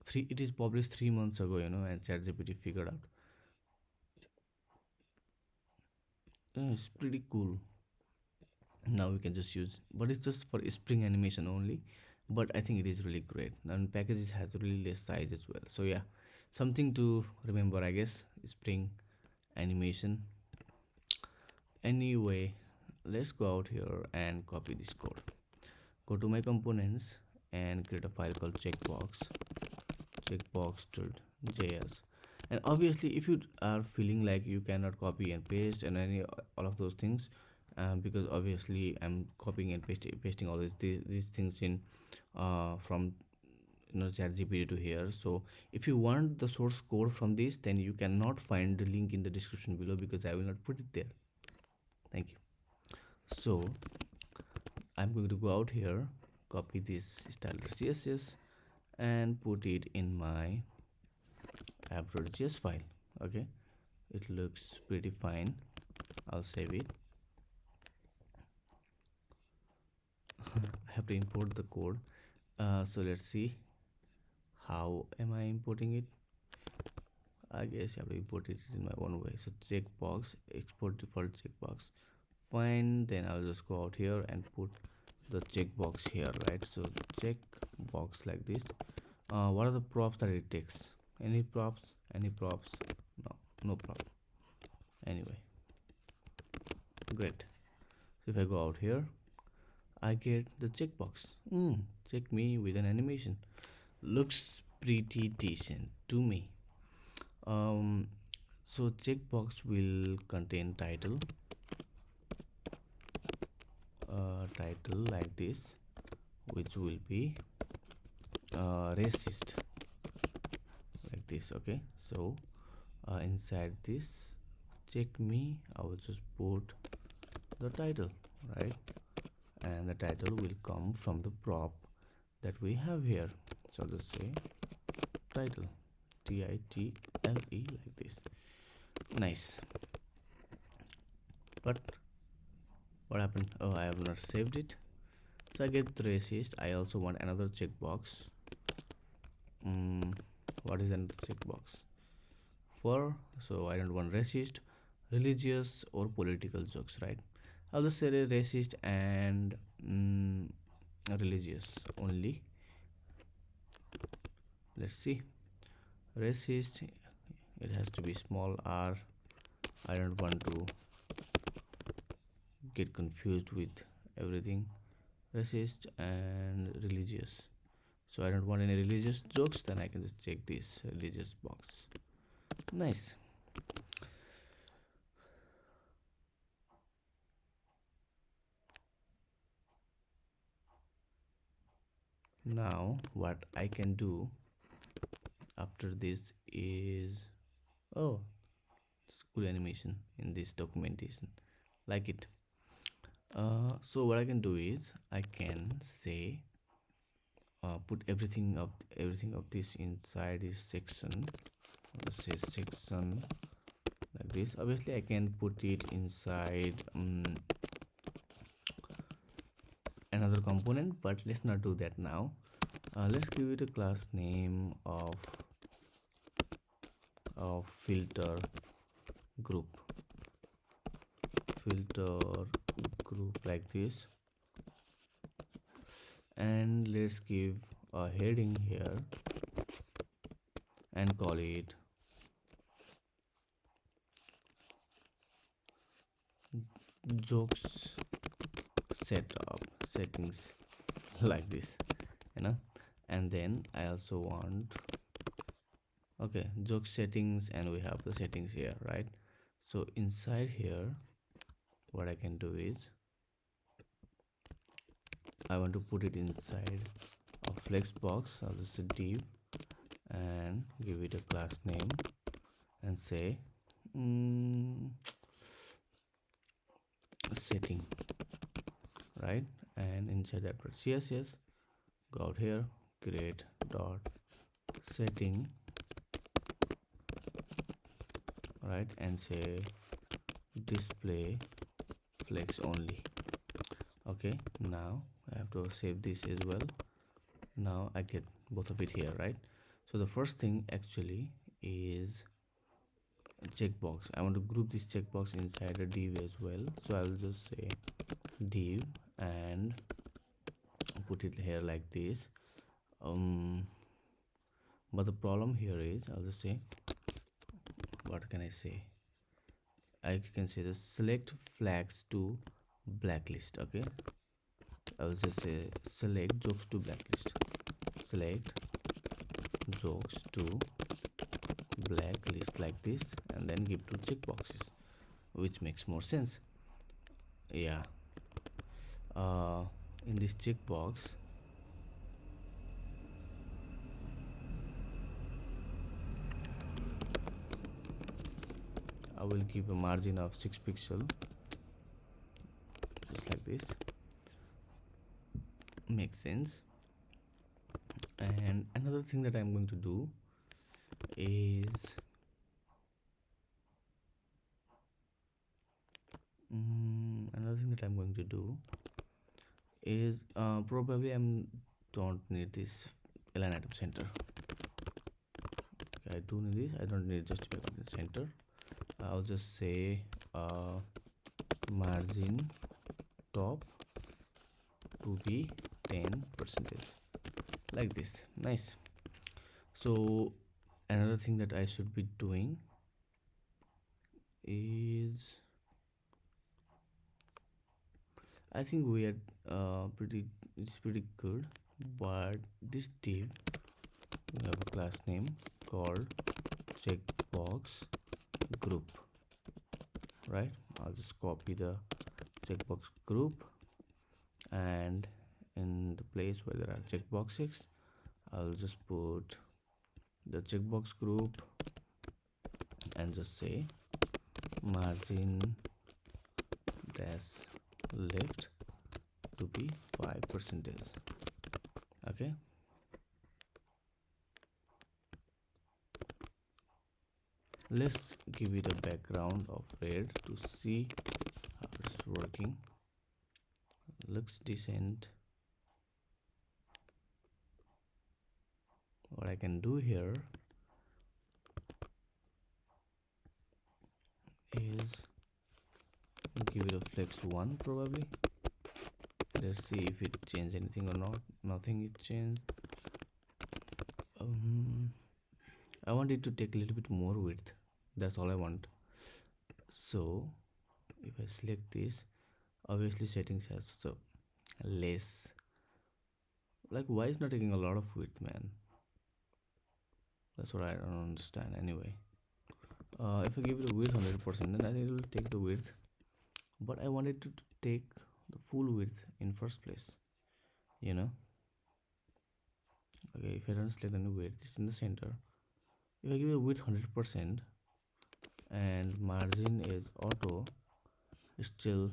three. It is published 3 months ago, and ChatGPT figured out. Yeah, it's pretty cool. Now we can just use, but it's just for Spring animation only. But I think it is really great, and packages has really less size as well. So yeah, something to remember, I guess. Spring animation. Anyway, let's go out here and copy this code. Go to my components and create a file called checkbox.js. And obviously, if you are feeling like you cannot copy and paste and any all of those things, because obviously I'm copying and pasting all these things in from ChatGPT to here. So if you want the source code from this, then you cannot find the link in the description below because I will not put it there. Thank you. So I'm going to go out here, copy this style.css and put it in my app.js file. Okay, it looks pretty fine. I'll save it. I have to import the code. So let's see how am I importing it. I guess I have to import it in my own way. So checkbox, export default checkbox. Fine, then I'll just go out here and put the checkbox here, right? So checkbox like this. What are the props that it takes? Any props? Any props? No, no prop. Anyway, great. So if I go out here, I get the checkbox. Check me with an animation. Looks pretty decent to me. So checkbox will contain title like this, which will be racist like this. Okay, so inside this check me, I will just put the title, right? And the title will come from the prop that we have here. So I'll just say title, title, like this. Nice. But what happened? Oh, I have not saved it. So I get the racist. I also want another checkbox. What is another checkbox for? So I don't want racist, religious, or political jokes, right? I'll just say racist and religious only. Let's see. Racist, it has to be small r. I don't want to get confused with everything. Racist and religious. So I don't want any religious jokes, then I can just check this religious box. Nice. Now what I can do after this is, oh, it's cool animation in this documentation, like it. So what I can do is I can say put everything of this inside this section. Let's say section like this. Obviously I can put it inside another component, but let's not do that now. Let's give it a class name of filter group like this, and let's give a heading here and call it jokes settings like this, and then I also want, okay, joke settings, and we have the settings here, right? So inside here what I can do is I want to put it inside a flex box. I'll just say div and give it a class name and say setting, right? And inside that css, go out here, create dot setting, right? And say display flex only. Okay, now I have to save this as well. Now I get both of it here, right? So the first thing actually is a checkbox. I want to group this checkbox inside a div as well. So I will just say div and put it here like this. But the problem here is, I'll just say, what can I say? I can say the select flags to blacklist. Okay, I'll just say select jokes to blacklist, select jokes to blacklist like this, and then give two checkboxes, which makes more sense. Yeah. In this checkbox, I will give a margin of 6 pixel, just like this. Makes sense. And another thing that I'm going to do is another thing that I'm going to do is probably I'm don't need this align item center. Okay, I do need this. I don't need justify content center. I'll just say margin top to be 10% like this. Nice. So another thing that I should be doing is I think we are it's pretty good, but this div we have a class name called checkbox group, right? I'll just copy the checkbox group, and in the place where there are checkboxes I'll just put the checkbox group and just say margin dash left to be 5%. Okay, let's give it a background of red to see how it's working. Looks decent. What I can do here is give it a flex 1 probably. Let's see if it changed anything or not. Nothing is changed. I want it to take a little bit more width. That's all I want. So if I select this, obviously settings has so less. Like, why is not taking a lot of width, man? That's what I don't understand. Anyway, if I give it a width 100%, then I think it will take the width. But I wanted to take the full width in first place, you know. Okay, if I don't select any width, it's in the center. If I give it a width 100% and margin is auto, still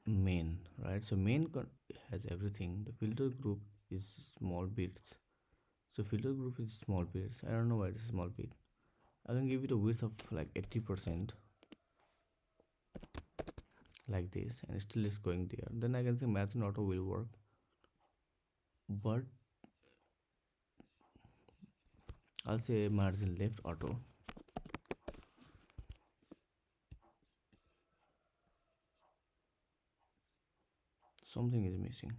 main, right? So main has everything. The filter group is small bits. So filter group is small bits. I don't know why it's small bit. I can give it a width of like 80% like this, and still is going there. Then I can say margin auto will work. But I'll say margin left auto. Something is missing.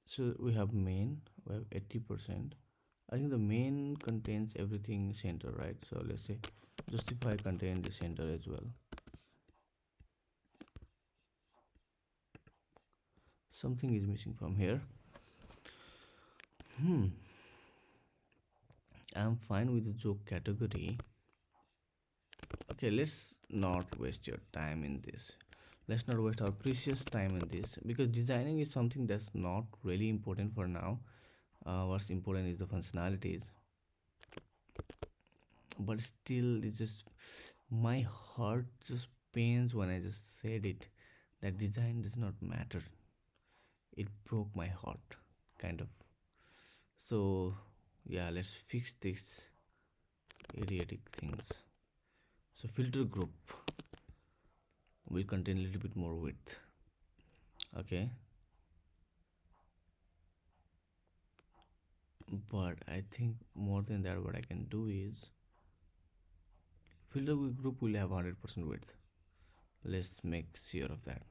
So we have main, we have 80%. I think the main contains everything center, right? So let's say justify contain the center as well. Something is missing from here. I'm fine with the joke category. Okay, let's not waste your time in this. Let's not waste our precious time in this, because designing is something that's not really important for now. What's important is the functionalities. But still, it's just my heart just pains when I just said it, that design does not matter. It broke my heart, kind of. So yeah, let's fix this idiotic things. So filter group will contain a little bit more width. Okay, but I think more than that, what I can do is filter group will have 100% width. Let's make sure of that.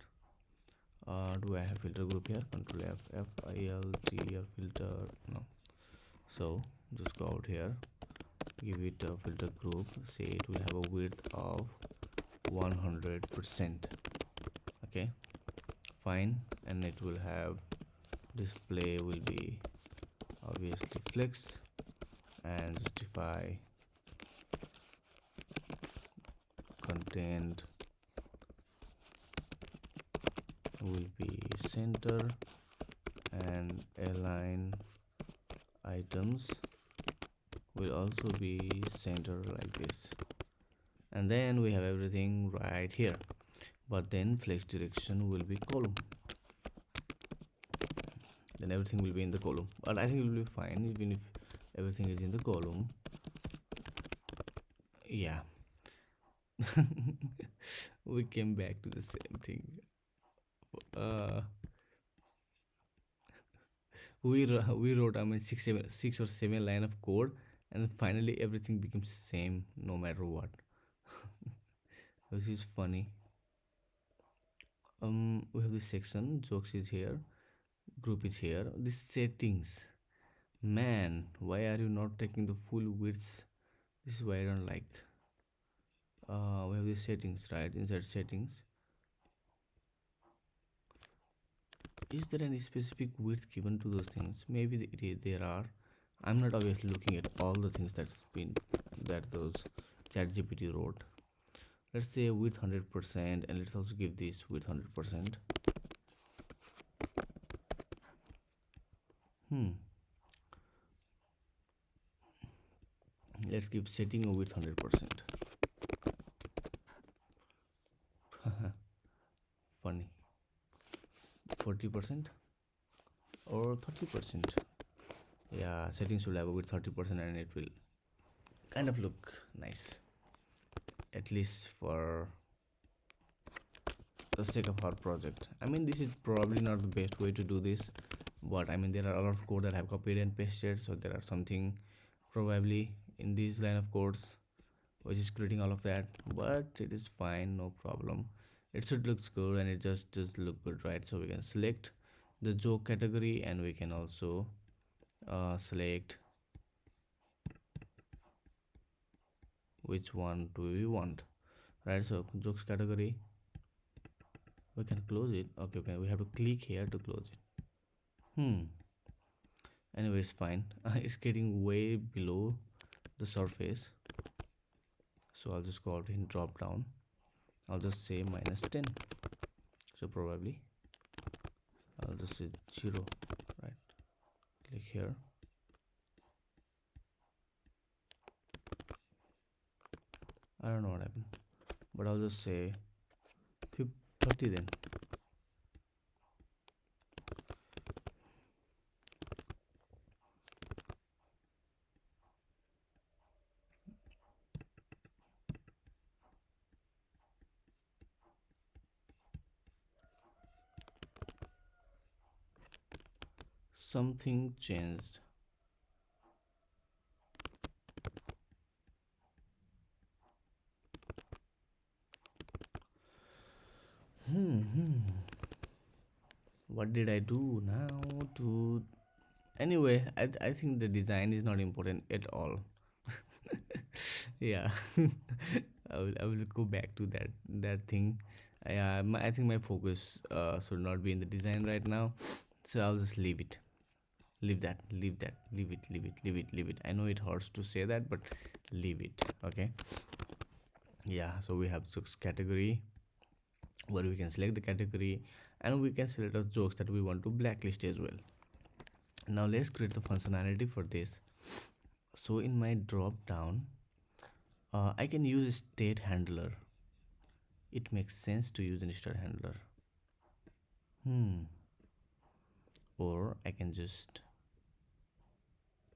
Do I have filter group here? Control F, filter filter, no. So just go out here, give it a filter group, say it will have a width of 100%. Okay, fine. And it will have display will be obviously flex, and justify content will be center, and align items will also be center like this. And then we have everything right here. but then flex direction will be column, then everything will be in the column. But I think it will be fine even if everything is in the column. Yeah. We came back to the same thing. uh we wrote, I mean, six or seven line of code, and finally everything becomes same no matter what. Which is funny. We have this section, jokes is here, group is here, this settings. Man, why are you not taking the full width? This is why I don't like. We have these settings, right? Inside settings, is there any specific width given to those things? Maybe there are. I'm not obviously looking at all the things that those chat GPT wrote. Let's say width 100%, and let's also give this width 100%. Let's give setting a width 100%. Funny. 40% or 30%. Yeah, settings should have a width 30%, and it will kind of look nice, at least for the sake of our project. I mean, this is probably not the best way to do this, but I mean, there are a lot of code that have copied and pasted, so there are something probably in this line of codes which is creating all of that, but it is fine, no problem. It should looks good, and it just look good, right? So we can select the joke category, and we can also select which one do we want, right? So jokes category, we can close it. Okay, we have to click here to close it. Anyway, it's fine. It's getting way below the surface, so I'll just go out in drop down. I'll just say -10, so probably I'll just say 0, right? Click here. I don't know what happened, but I'll just say 30 then. Something changed. What did I do now to? Anyway, I think the design is not important at all. Yeah. I will go back to that thing. Yeah, I think my focus should not be in the design right now, so I'll just leave it. Leave that. Leave that. Leave it. Leave it. Leave it. Leave it. I know it hurts to say that, but leave it. Okay. Yeah. So we have jokes category, where we can select the category, and we can select the jokes that we want to blacklist as well. Now let's create the functionality for this. So in my drop down, I can use a state handler. It makes sense to use an state handler. Or I can just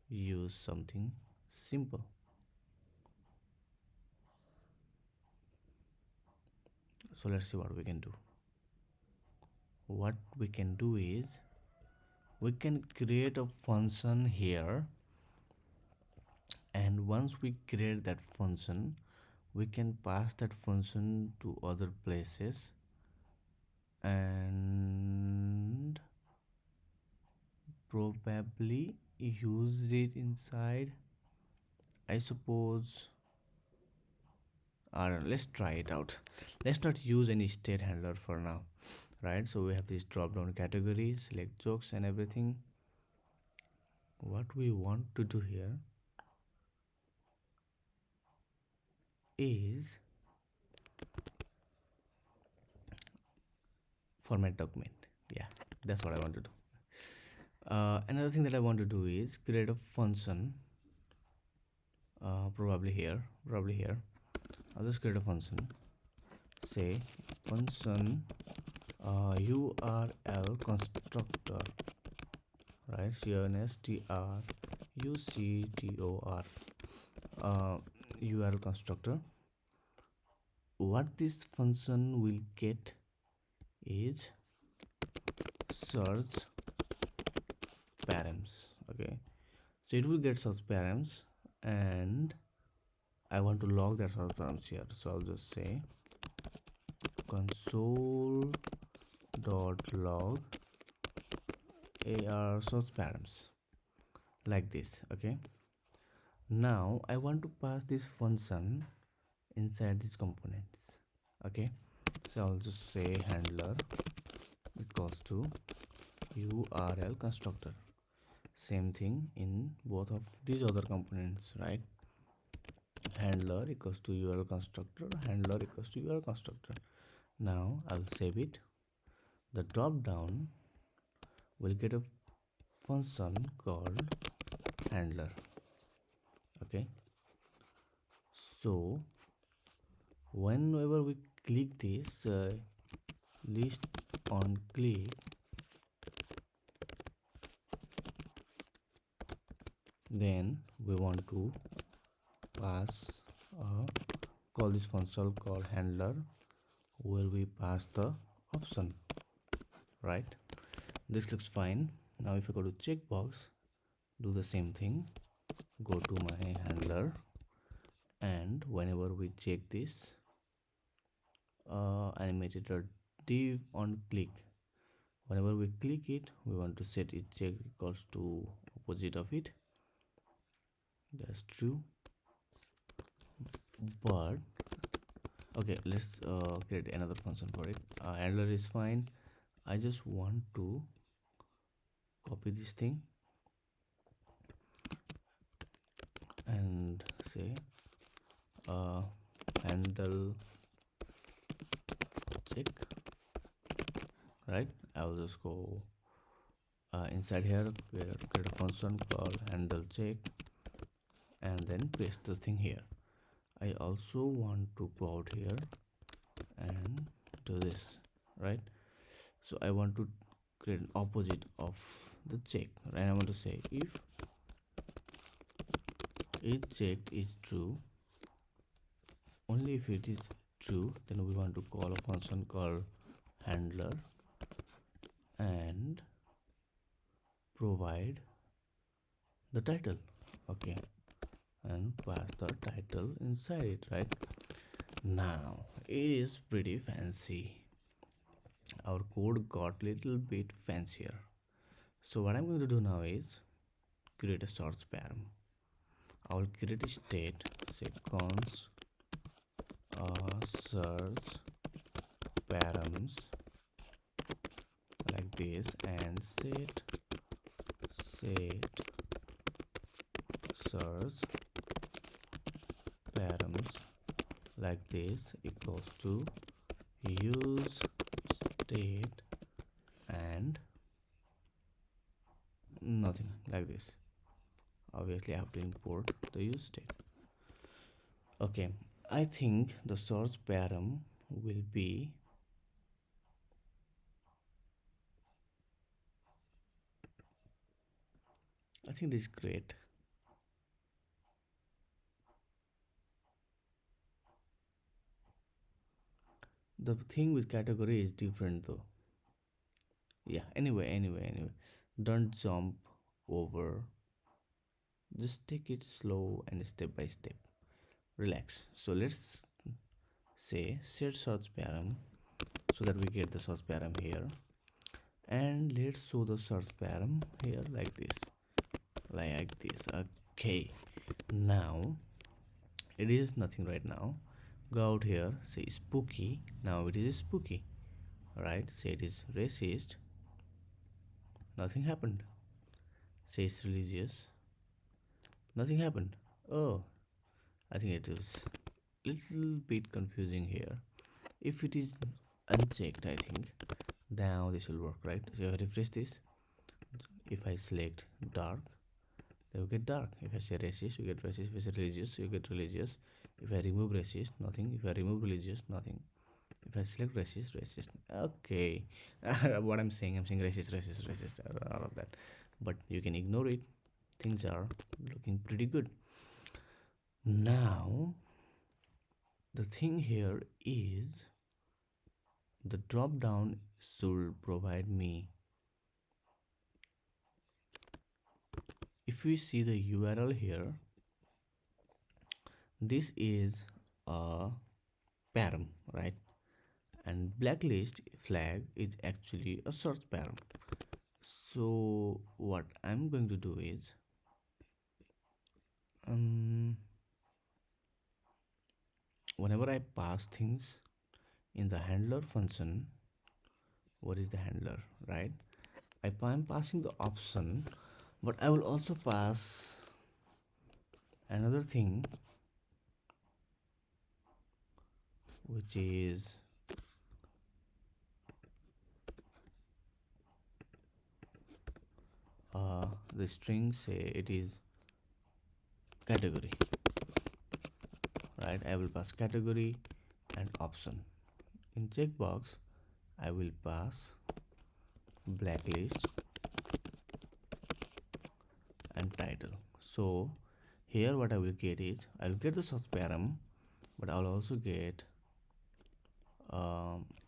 use something simple. So let's see what we can do. What we can do is we can create a function here, and once we create that function, we can pass that function to other places and probably use it inside, I suppose. Let's try it out. Let's not use any state handler for now, right? So we have this drop down category, select jokes and everything. What we want to do here is format document. Yeah, that's what I want to do. Another thing that I want to do is create a function. Probably here. I'll just create a function. say function URL constructor, right? CNSTRUCTOR URL constructor. What this function will get is search params. Okay, so it will get search params, and I want to log that search params here. So I'll just say console dot log AR search params like this. Okay, now I want to pass this function inside these components. Okay, so I'll just say handler equals to URL constructor. Same thing in both of these other components, right? Handler equals to URL constructor, handler equals to URL constructor. Now I'll save it. The drop down will get a function called handler. Okay, so whenever we click this list on click, then we want to pass call this function called handler, where we pass the option, right? This looks fine. Now if I go to checkbox, do the same thing, go to my handler, and whenever we check this animated div on click, whenever we click it, we want to set it check equals to opposite of it. That's true. But okay, let's create another function for it. Handler is fine. I just want to copy this thing and say handle check, right? I will just go inside here, create a function called handle check, and then paste the thing here. I also want to go out here and do this, right? So I want to create an opposite of the check, right? I want to say if checked is true, only if it is true, then we want to call a function called handler and provide the title. Okay, and pass the title inside it, right? Now it is pretty fancy. Our code got little bit fancier. So what I'm going to do now is create a search param. I will create a state, say const search params like this, and set search params like this equals to use state and nothing like this. Obviously I have to import the use state. Okay, I think the source param will be I think this is great. The thing with category is different though. Yeah, anyway, don't jump over, just take it slow and step by step, relax. So let's say set search param, so that we get the search param here, and let's show the search param here like this. Okay, now it is nothing right now. Go out here, say spooky. Now it is spooky, right? Say it is racist, nothing happened. Say it's religious, nothing happened. Oh, I think it is little bit confusing here. If it is unchecked, I think now this will work, right? So if I refresh this, if I select dark, then we get dark. If I say racist, we get racist. If I say religious, you get religious. If I remove racist, nothing. If I remove religious, nothing. If I select racist, racist, okay. What I'm saying racist, racist, racist, all of that. But you can ignore it. Things are looking pretty good. Now, the thing here is the drop down should provide me, if we see the URL here, this is a param, right? And blacklist flag is actually a search param. So what I'm going to do is, whenever I pass things in the handler function, what is the handler, right? I'm passing the option, but I will also pass another thing, which is the string, say it is category, right? I will pass category and option. In checkbox I will pass blacklist and title. So here what I will get is, I will get the source param, but I'll also get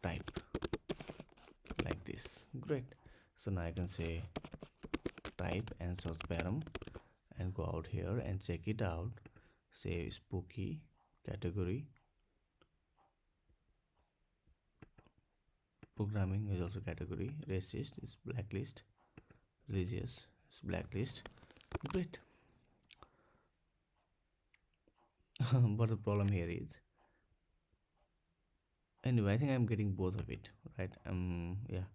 type like this. Great. So now I can say type and source param and go out here and check it out. Say spooky category, programming is also category, racist is blacklist, religious is blacklist. Great. But the problem here is, anyway, I think I'm getting both of it, right? Yeah,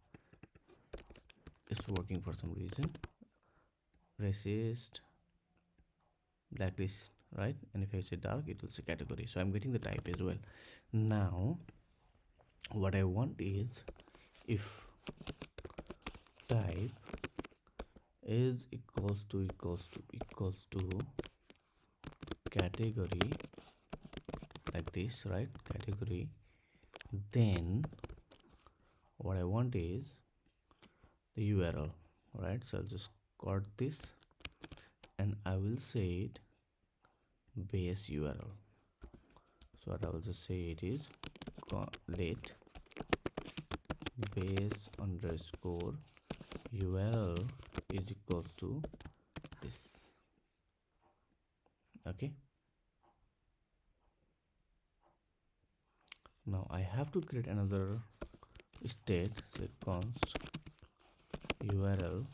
it's working for some reason. Racist, blacklist, right? And if I say dark, it will say category. So I'm getting the type as well. Now what I want is, if type is equals to category, like this, right? Category, then what I want is the URL, right? So I'll just cut this and I will say it base URL. So what I will just say it is let base underscore URL is equals to this. Okay, now I have to create another state, say const URL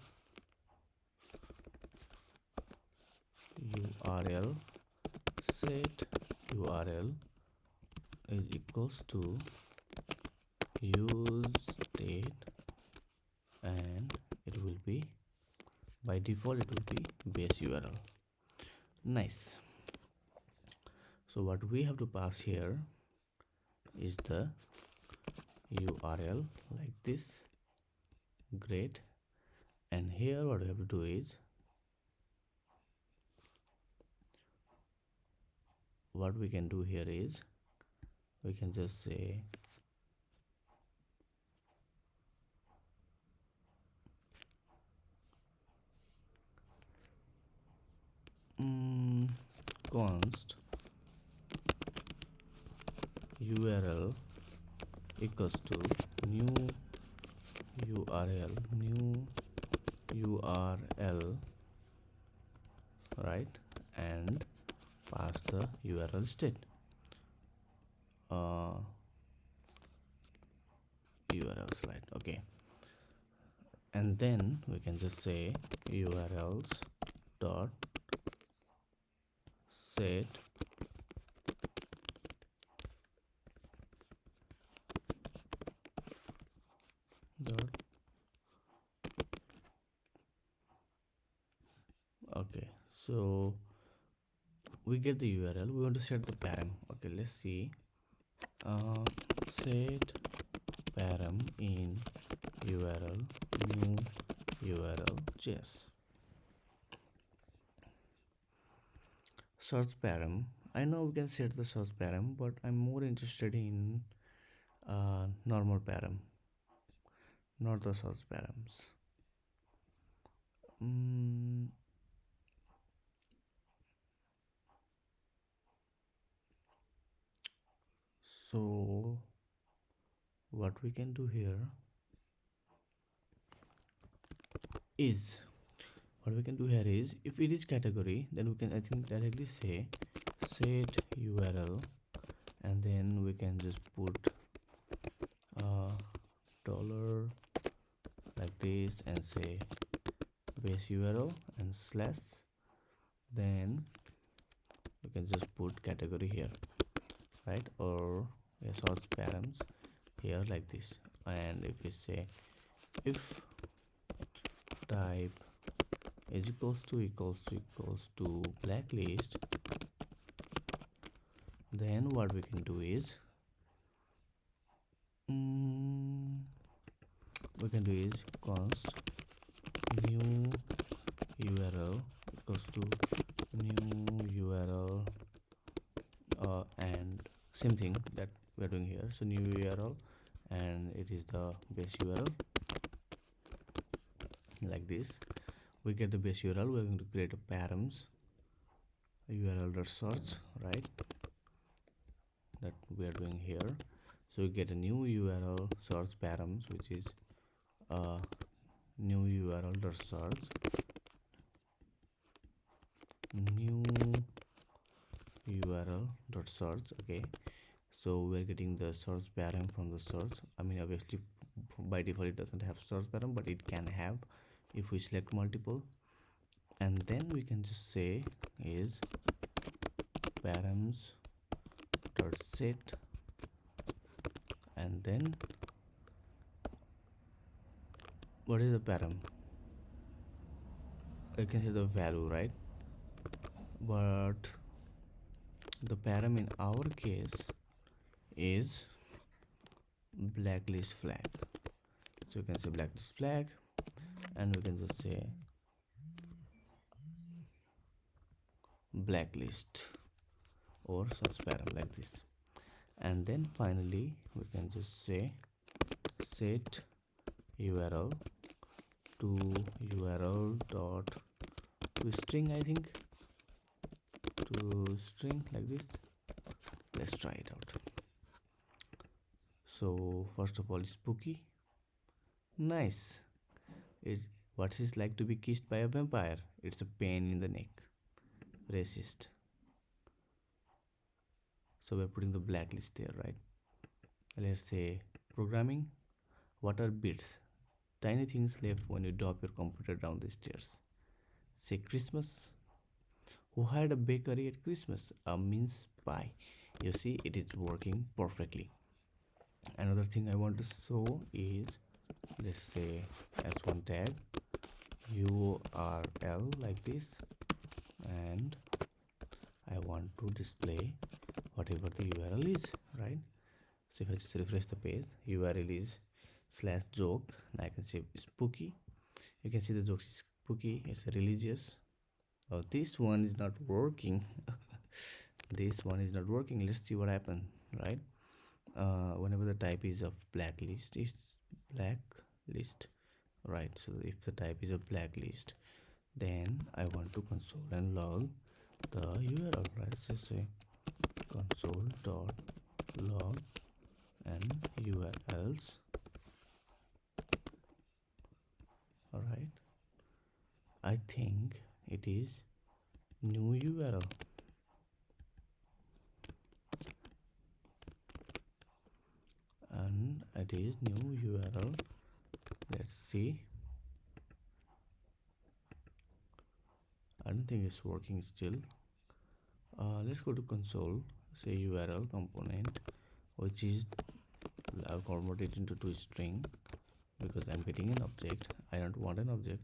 set URL is equals to use state, and it will be, by default it will be base URL. Nice. So what we have to pass here is the URL like this. Great. And here what we have to do is, what we can do here is, we can just say const URL equals to new URL, right? And pass the URL state, URLs, right? Okay. And then we can just say URLs dot set dot, okay. So we get the URL, we want to set the param. Okay, let's see. Set param in URL new URL JS. Search param, I know we can set the search param, but I'm more interested in normal param, not the source params. mm, so what we can do here is if it is category, then we can, I think, directly say set url, and then we can just put dollar like this and say base url and slash, then we can just put category here, right? Or a source params here like this. And if we say if type is equals to blacklist, then what we can do is const new url equals to new url, and same thing that we are doing here. So new url, and it is the base url like this. We get the base url, we're going to create a params url.search, right? That we are doing here. So we get a new url search params, which is new url.search, new url.search. Okay, so we're getting the source param from the source. I mean, obviously by default it doesn't have source param, but it can have if we select multiple. And then we can just say is params dot set, and then what is the param? I can say the value, right? But the param in our case is blacklist flag. So you can say blacklist flag, and we can just say blacklist or such param like this. And then finally we can just say set url to url dot to string, I think, to string like this. Let's try it out. So first of all, spooky, nice. It's what is like to be kissed by a vampire. It's a pain in the neck. Racist. So we're putting the blacklist there, right? Let's say programming. What are bits? Tiny things left when you drop your computer down the stairs. Say Christmas. Who had a bakery at Christmas? A mince pie. You see, it is working perfectly. Another thing I want to show is, let's say s1 tag url like this, and I want to display whatever the url is, right? So if I just refresh the page, url is slash joke, and I can say spooky. You can see the joke is spooky, it's religious. Oh, this one is not working. This one is not working. Let's see what happened, right? Whenever the type is of blacklist, it's blacklist, right? So if the type is a blacklist, then I want to console and log the url, right? So say console dot log and urls. All right, I think it is new url, and it is new url. Let's see. I don't think it's working still. Let's go to console, say url component, which is, I'll convert it into to string because I'm getting an object. I don't want an object.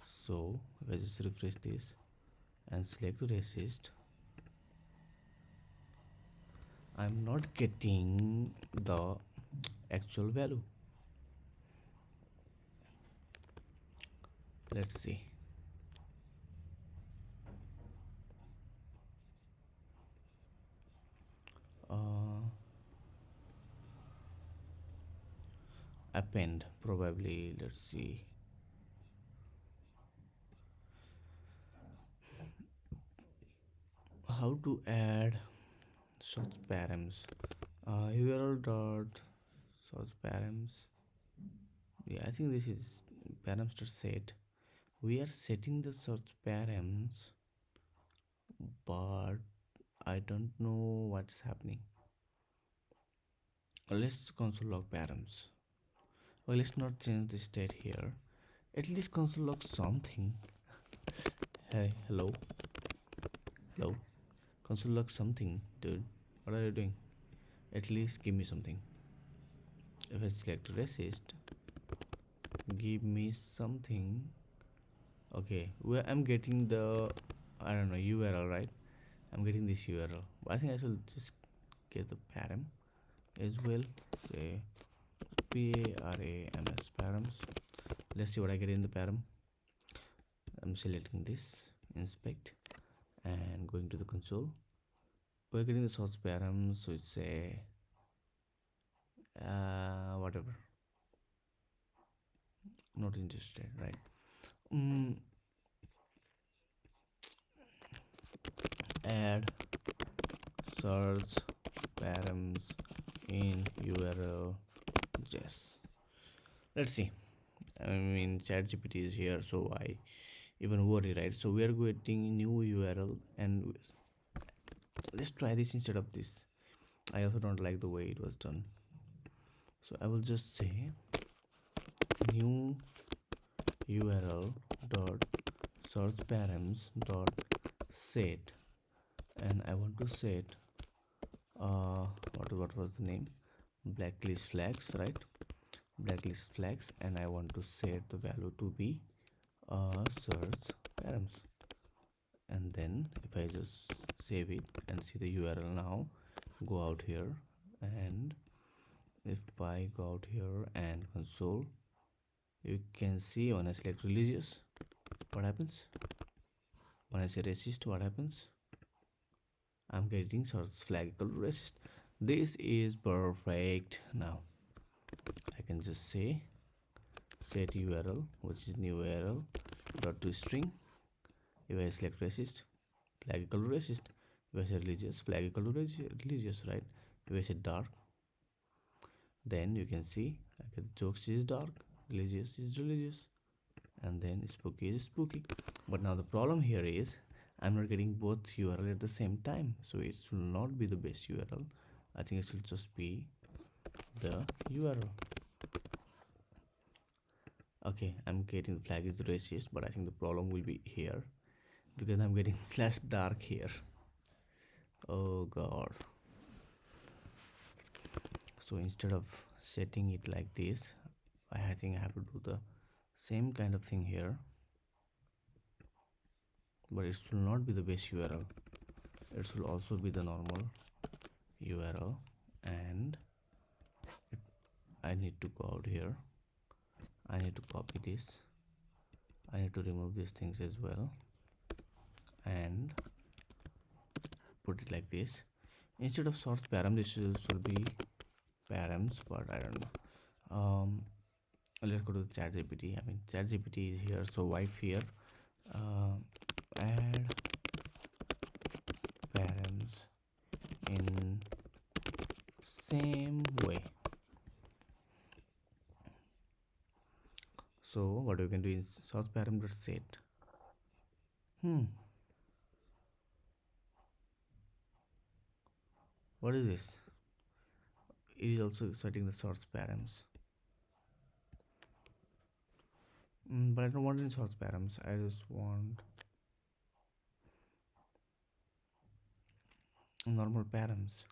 So let's just refresh this and select racist. I'm not getting the actual value. Let's see. append probably. Let's see how to add such params. URL dot source params. Yeah, I think this is params dot set. We are setting the search params, but I don't know what's happening. Let's console log params. Well, let's not change the state here. At least console log something. Hey, hello, hello. Console log something, dude. What are you doing? At least give me something. If I select resist, give me something. Okay, where I'm getting the, I don't know, URL, right? I'm getting this URL. I think I should just get the param as well. Say params params. Let's see what I get in the param. I'm selecting this, inspect, and going to the console. We're getting the source param, so it's a whatever. Not interested, right? Mm, add search params in URL. Yes. Let's see. I mean, ChatGPT is here, so I even worry, right? So we are getting new URL, and let's try this instead of this. I also don't like the way it was done, so I will just say new URL dot search params dot set, and I want to set what was the name, blacklist flags, right? Blacklist flags, and I want to set the value to be search params. And then if I just save it and see the URL now, go out here, and if I go out here and console, you can see when I select religious, what happens? When I say racist, what happens? I'm getting source flag equal to racist. This is perfect. Now I can just say set URL, which is new URL dot to string. If I select racist, flag equal to racist. If I say religious, flag equal to religious, right? If I say dark, then you can see like jokes is dark, religious is religious, and then spooky is spooky. But now the problem here is I'm not getting both URL at the same time, so it should not be the best URL. I think it should just be the URL. Okay, I'm getting the flag is racist, but I think the problem will be here because I'm getting slash dark here. Oh god. So instead of setting it like this, I think I have to do the same kind of thing here, but it should not be the base URL. It should also be the normal URL, and I need to go out here. I need to copy this. I need to remove these things as well and put it like this. Instead of source param, this should be params, but I don't know. Let's go to the ChatGPT. I mean, ChatGPT is here, so why fear? Add params in same way. So what we can do is source parameter set. What is this? It is also setting the source params. But I don't want any source params. I just want normal params,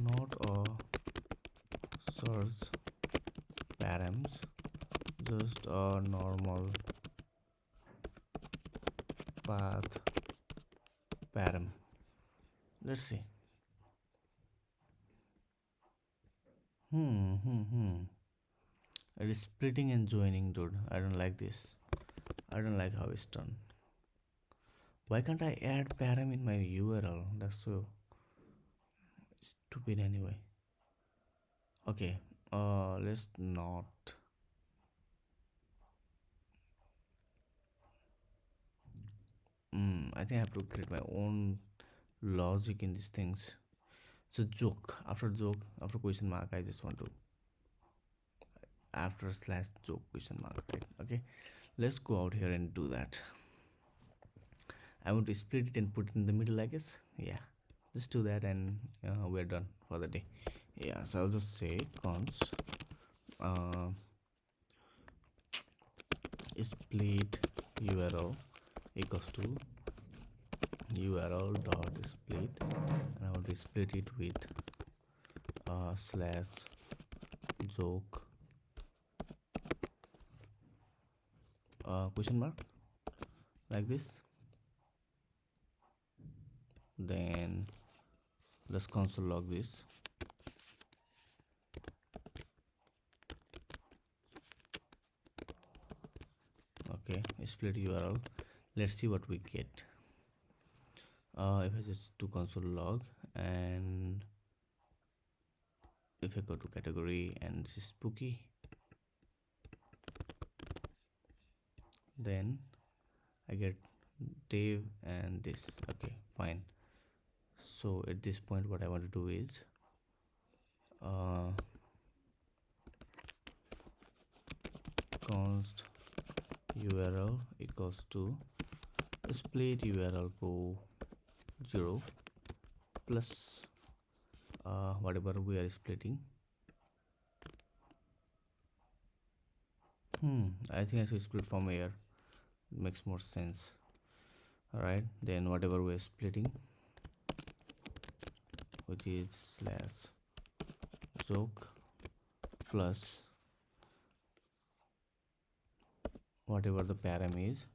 not a source params, just a normal path param. Let's see. It is splitting and joining, dude. I don't like this. I don't like how it's done. Why can't I add param in my URL? That's so stupid anyway. Okay, let's not. I think I have to create my own logic in these things. So joke after question mark. I just want to after slash joke question mark, right? Okay, let's go out here and do that. I want to split it and put it in the middle, I guess. Yeah, just do that and we're done for the day. Yeah, so I'll just say const uh, split URL equals to URL dot split, and I want to split it with slash joke question mark, like this. Then let's console log this. Okay, split URL. Let's see what we get. If I just do console log, and if I go to category and this is spooky, then I get Dave and this. Okay, fine. So at this point what I want to do is const URL equals to split URL को 0 plus whatever we are splitting. I think I should split from here, it makes more sense. Alright, then whatever we are splitting, which is slash joke plus whatever the param is,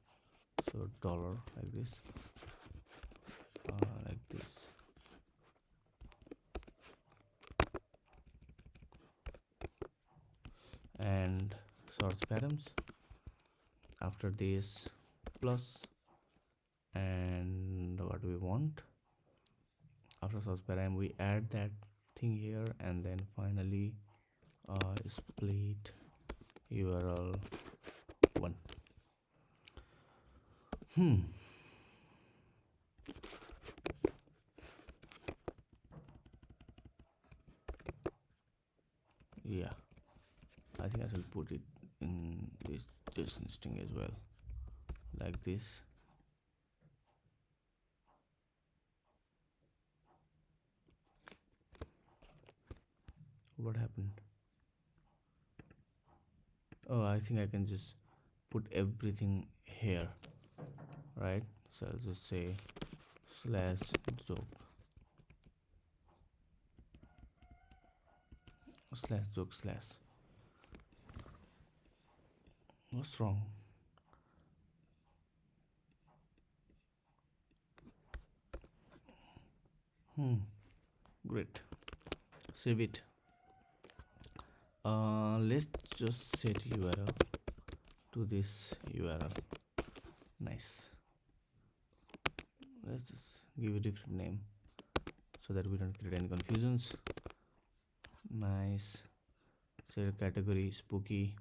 so dollar, like this, like this. And source params after this plus, and what we want after source param we add that thing here, and then finally split URL 1. Yeah, I think I shall put it in this JSON string as well, like this. What happened? Oh, I think I can just put everything here, right? So I'll just say slash joke slash. What's wrong? Great, save it. Let's just set URL to this URL. Nice. Let's just give a different name so that we don't create any confusions. Nice. Select category spooky,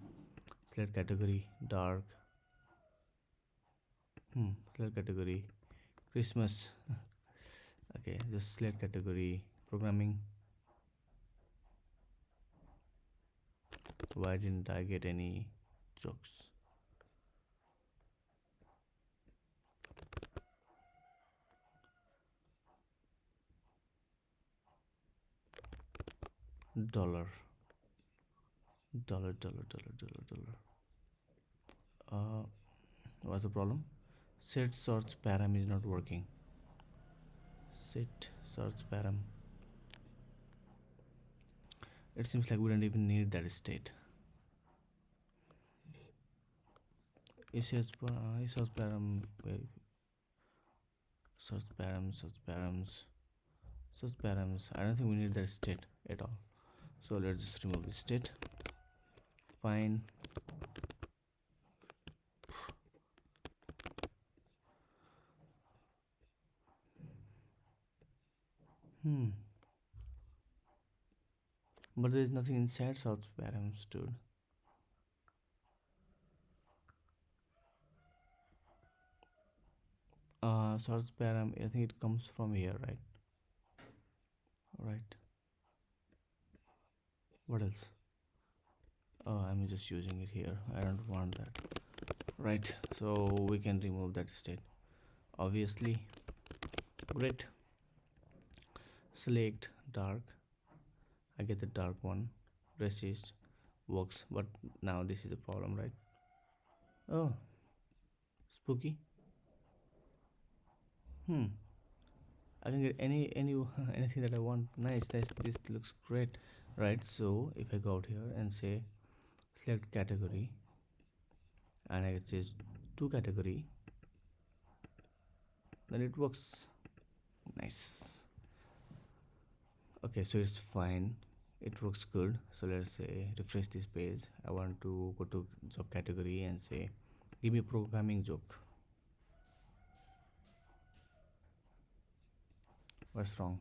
select category dark, select category Christmas. Okay, just select category programming. Why didn't I get any jokes? Dollar. What's the problem? Set source param is not working. Set source param. It seems like we don't even need that state. It says source param. Source params. I don't think we need that state at all. So let's just remove the state. Fine. But there is nothing inside source params, dude. Source param, I think it comes from here, right? Right. What else? Oh, I'm just using it here. I don't want that. Right. So we can remove that state. Obviously. Great. Select dark. I get the dark one. Resist works, but now this is a problem, right? Oh, spooky. Hmm. I can get any anything that I want. Nice. This looks great, right? So if I go out here and say select category, and I choose two category, then it works. Nice. Okay, so it's fine. It works good. So let's say refresh this page. I want to go to job category and say, give me a programming joke. What's wrong?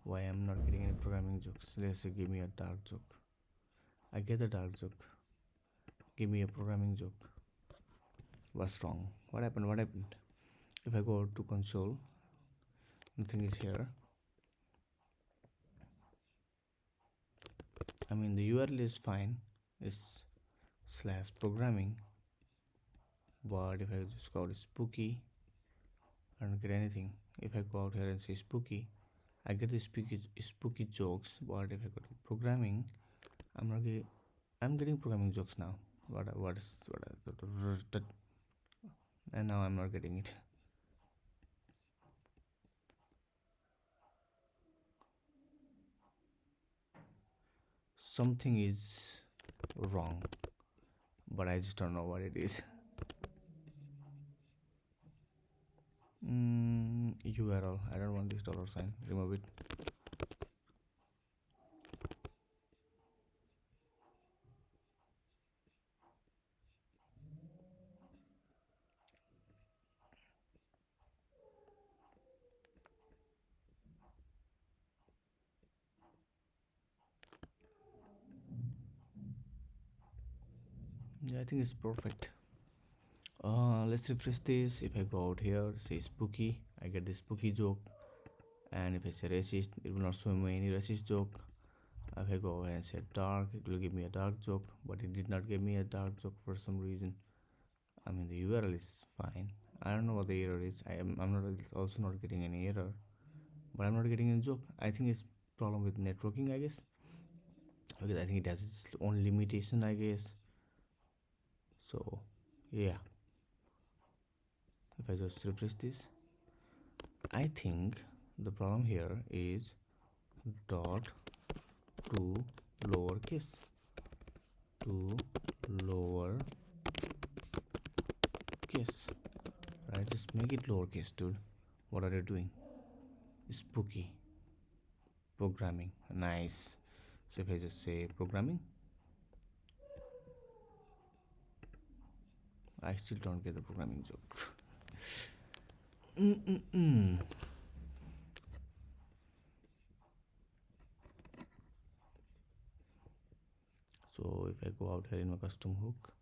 Why I'm not getting any programming jokes? Let's say give me a dark joke. I get a dark joke. Give me a programming joke. What's wrong? What happened? What happened? If I go to console, nothing is here. I mean the URL is fine. It's slash programming. But if I just go to spooky, I don't get anything. If I go out here and say spooky, I get the spooky jokes. But if I go to programming, I'm not getting. I'm getting programming jokes now. What is and now I'm not getting it. Something is wrong, but I just don't know what it is. URL. I don't want this dollar sign. Remove it. Yeah, I think it's perfect. Let's refresh this. If I go out here, say spooky, I get this spooky joke. And if I say racist, it will not show me any racist joke. If I go ahead and say dark, it will give me a dark joke, but it did not give me a dark joke for some reason. I mean the URL is fine. I don't know what the error is. I'm not also not getting any error, but I'm not getting any joke. I think it's problem with networking, I guess, because I think it has its own limitation, I guess. So yeah, if I just refresh this, I think the problem here is dot to lowercase to lower case, right? Just make it lowercase, dude. What are you doing? Spooky programming. Nice. So if I just say programming, I still don't get the programming joke. Mm-mm-mm. So if I go out here in my custom hook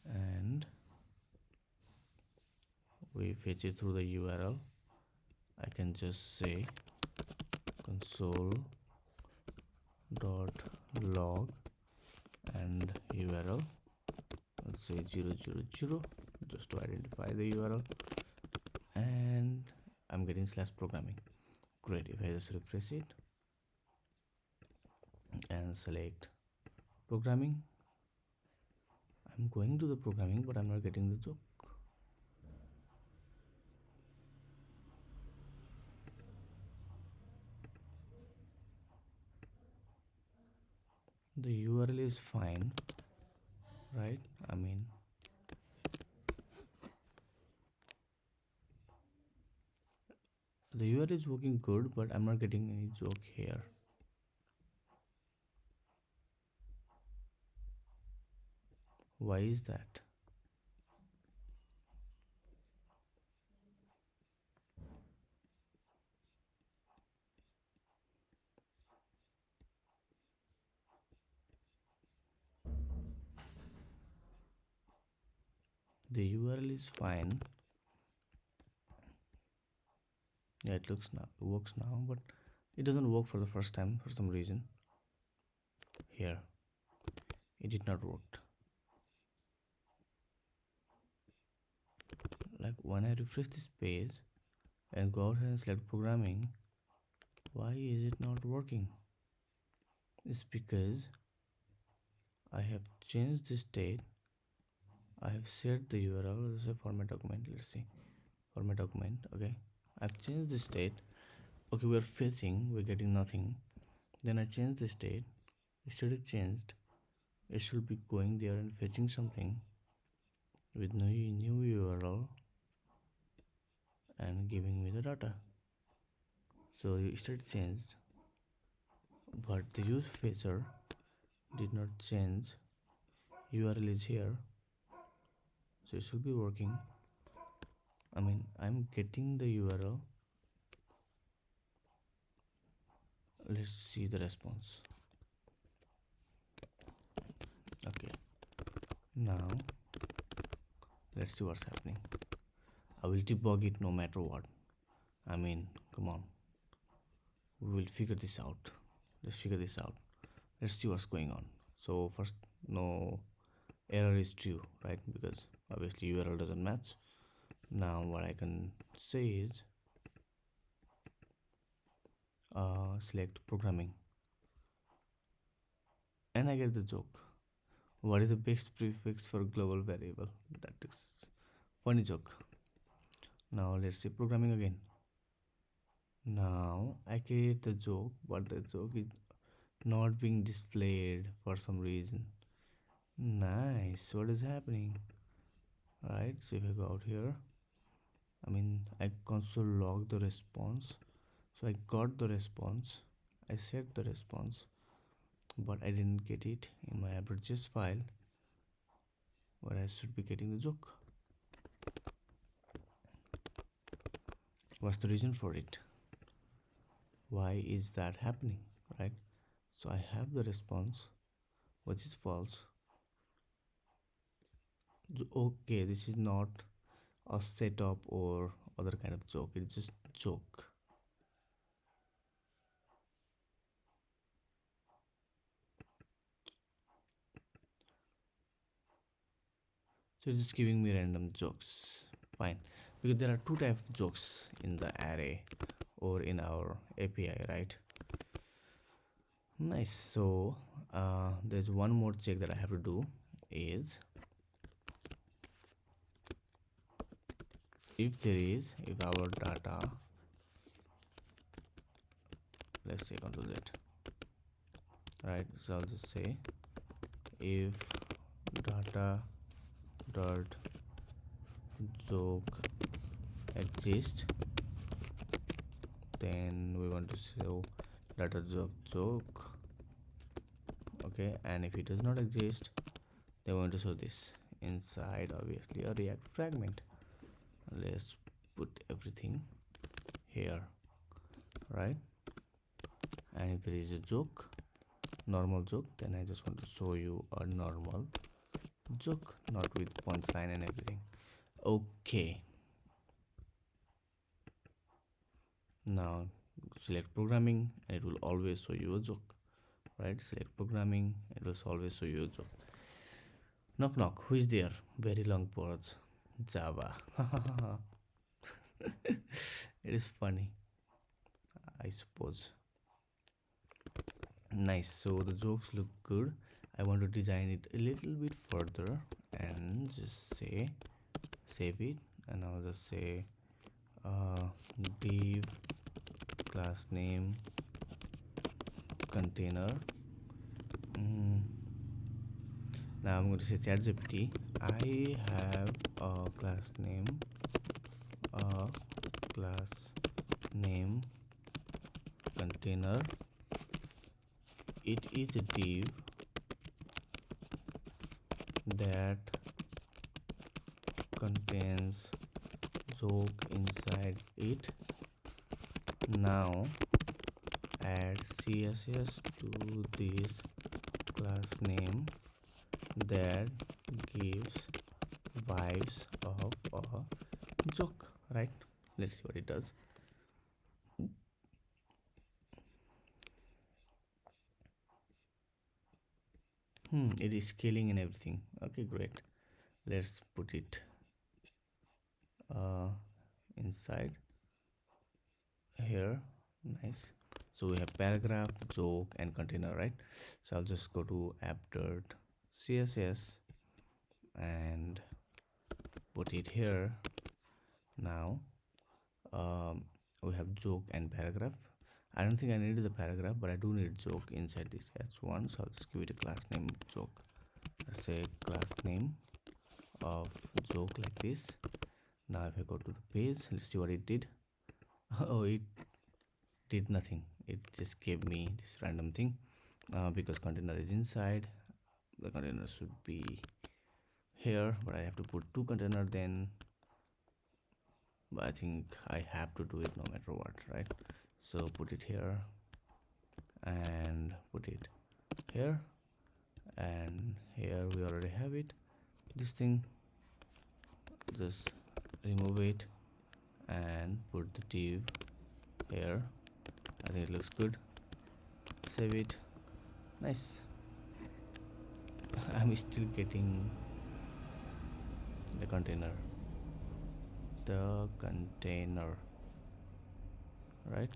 and we fetch it through the URL, I can just say console dot log and URL. Let's say 000 just to identify the URL, and I'm getting slash programming. Great. If I just refresh it and select programming, I'm going to the programming, but I'm not getting the joke. The URL is fine, right? I mean, the URL is working good, but I'm not getting any joke here. Why is that? The URL is fine. Yeah, it works now, but it doesn't work for the first time for some reason. Here, it did not work. Like when I refresh this page and go out here and select programming, why is it not working? It's because I have changed the state. I have set the URL as a format document. Let's see, format document. Okay, I've changed the state. Okay, we're fetching, we're getting nothing. Then I changed the state. Instead it changed, it should be going there and fetching something with new URL and giving me the data. So instead changed, but the use feature did not change. URL is here, so it should be working. I mean, I'm getting the URL. Let's see the response. Okay, now let's see what's happening. I will debug it no matter what. I mean, come on, we will figure this out. Let's figure this out. Let's see what's going on. So first, no error is true, right? Because obviously URL doesn't match. Now what I can say is select programming, and I get the joke. What is the best prefix for global variable? That is funny joke. Now let's see programming again. Now I create the joke, but the joke is not being displayed for some reason. Nice. What is happening? Right, so if I go out here, I mean, I console log the response. So I got the response, I set the response, but I didn't get it in my ReactJS file where I should be getting the joke. What's the reason for it? Why is that happening, right? So I have the response, which is false. Okay, this is not a setup or other kind of joke, it's just joke. So it's just giving me random jokes. Fine, because there are two types of jokes in the array or in our API, right? Nice. So there's one more check that I have to do is if our data, let's say Ctrl Z, right? So I'll just say if data dot joke exists, then we want to show data joke. Okay, and if it does not exist, they want to show this inside obviously a React fragment. Let's put everything here, right? And if there is a joke, normal joke, then I just want to show you a normal joke, not with punchline and everything. Okay, now select programming and it will always show you a joke, right? Select programming, it will always show you a joke. Knock knock, who is there? Very long pause. Java. It is funny, I suppose. Nice. So the jokes look good. I want to design it a little bit further and just say save it, and I'll just say div class name container. Now I'm going to say ChatGPT, I have a class name container. It is a div that contains joke inside it. Now add CSS to this class name that gives vibes of a joke, right? Let's see what it does. It is scaling and everything. Okay, great. Let's put it uh, inside here. Nice. So we have paragraph, joke, and container, right? So I'll just go to app.css and put it here. Now we have joke and paragraph. I don't think I need the paragraph, but I do need joke inside this h1. So I'll just give it a class name joke. Let's say class name of joke like this. Now if I go to the page, let's see what it did. Oh, it did nothing. It just gave me this random thing because container is inside. The container should be here, but I have to put two container then. But I think I have to do it no matter what, right? So put it here and put it here, and here we already have it. This thing, just remove it and put the div here. I think it looks good. Save it. Nice. I'm still getting the container. The container, right?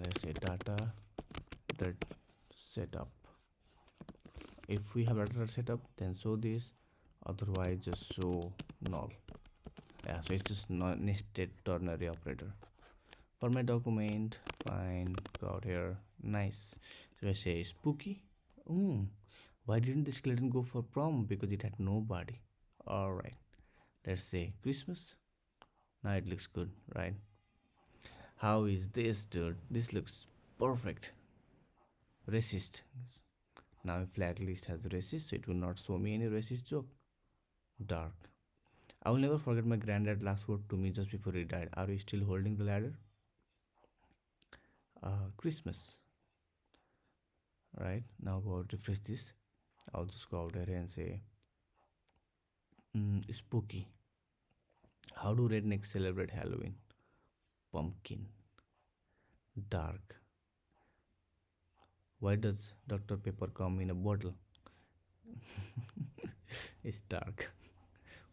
Let's say data dot setup. If we have data setup, then show this. Otherwise, just show null. Yeah, so it's just not nested ternary operator. For my document, fine, got here, nice. So I say spooky. Why didn't the skeleton go for prom? Because it had no body. All right, let's say Christmas. Now it looks good, right? How is this, dude? This looks perfect. Racist. Now flag list has racist, so it will not show me any racist joke. Dark. I will never forget my granddad last word to me just before he died. Are you still holding the ladder? Christmas. Right, now go out, refresh this. I'll just go out here and say spooky. How do rednecks celebrate Halloween? Pumpkin. Dark. Why does Dr. Pepper come in a bottle? It's dark.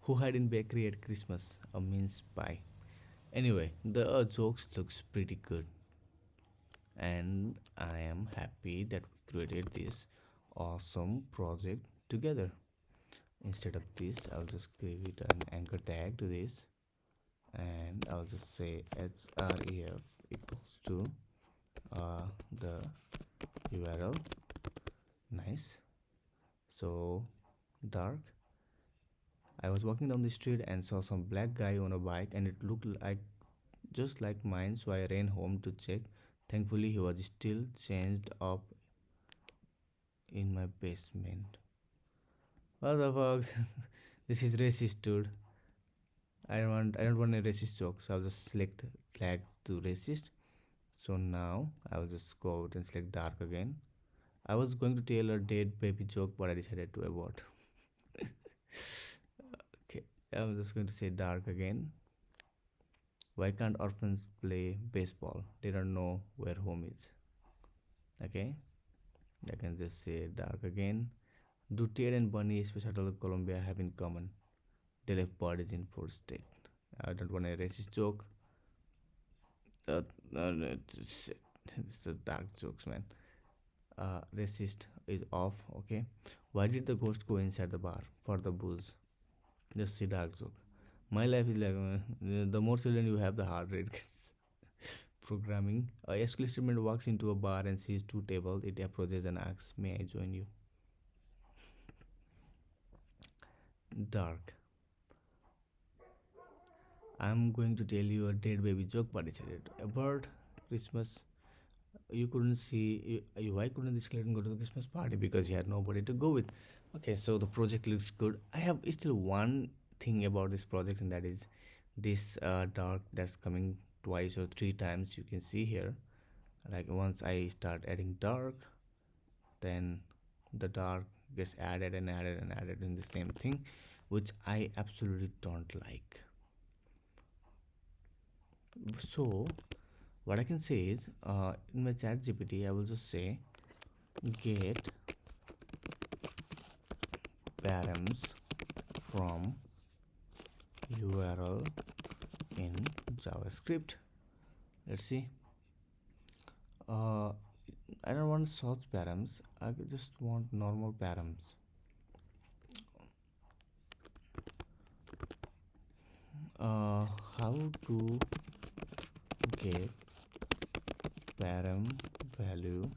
Who had in bakery at Christmas? A mince pie. Anyway, the jokes looks pretty good, and I am happy that we created this awesome project together. Instead of this, I'll just give it an anchor tag to this, and I'll just say href equals to the URL. Nice. So dark. I was walking down the street and saw some black guy on a bike, and it looked like just like mine, so I ran home to check. Thankfully, he was still changed up in my basement. What the fuck? This is racist, dude. I don't want a racist joke, so I'll just select flag to racist. So now I will just go out and select dark again. I was going to tell a dead baby joke, but I decided to abort. Okay, I'm just going to say dark again. Why can't orphans play baseball? They don't know where home is. Okay, I can just say dark again. Do Ted and Bunny, especially Colombia, have in common? They left bodies in fourth state. I don't want a racist joke. It's a dark jokes, man. Racist is off. Okay, why did the ghost go inside the bar for the booze? Just see dark joke. My life is like the more children you have, the hard rate gets. Programming. A SQL statement walks into a bar and sees two tables. It approaches and asks, "May I join you?" Dark. I'm going to tell you a dead baby joke, but it's a bird. Christmas. You couldn't see. Why couldn't this skeleton go to the Christmas party? Because he had nobody to go with. Okay, so the project looks good. I have still one thing about this project, and that is this dark that's coming twice or three times, you can see here. Like once I start adding dark, then the dark gets added and added and added in the same thing, which I absolutely don't like. So what I can say is, in my chat GPT I will just say get params from URL in JavaScript. Let's see. uh, I don't want source params, I just want normal params. How to get param value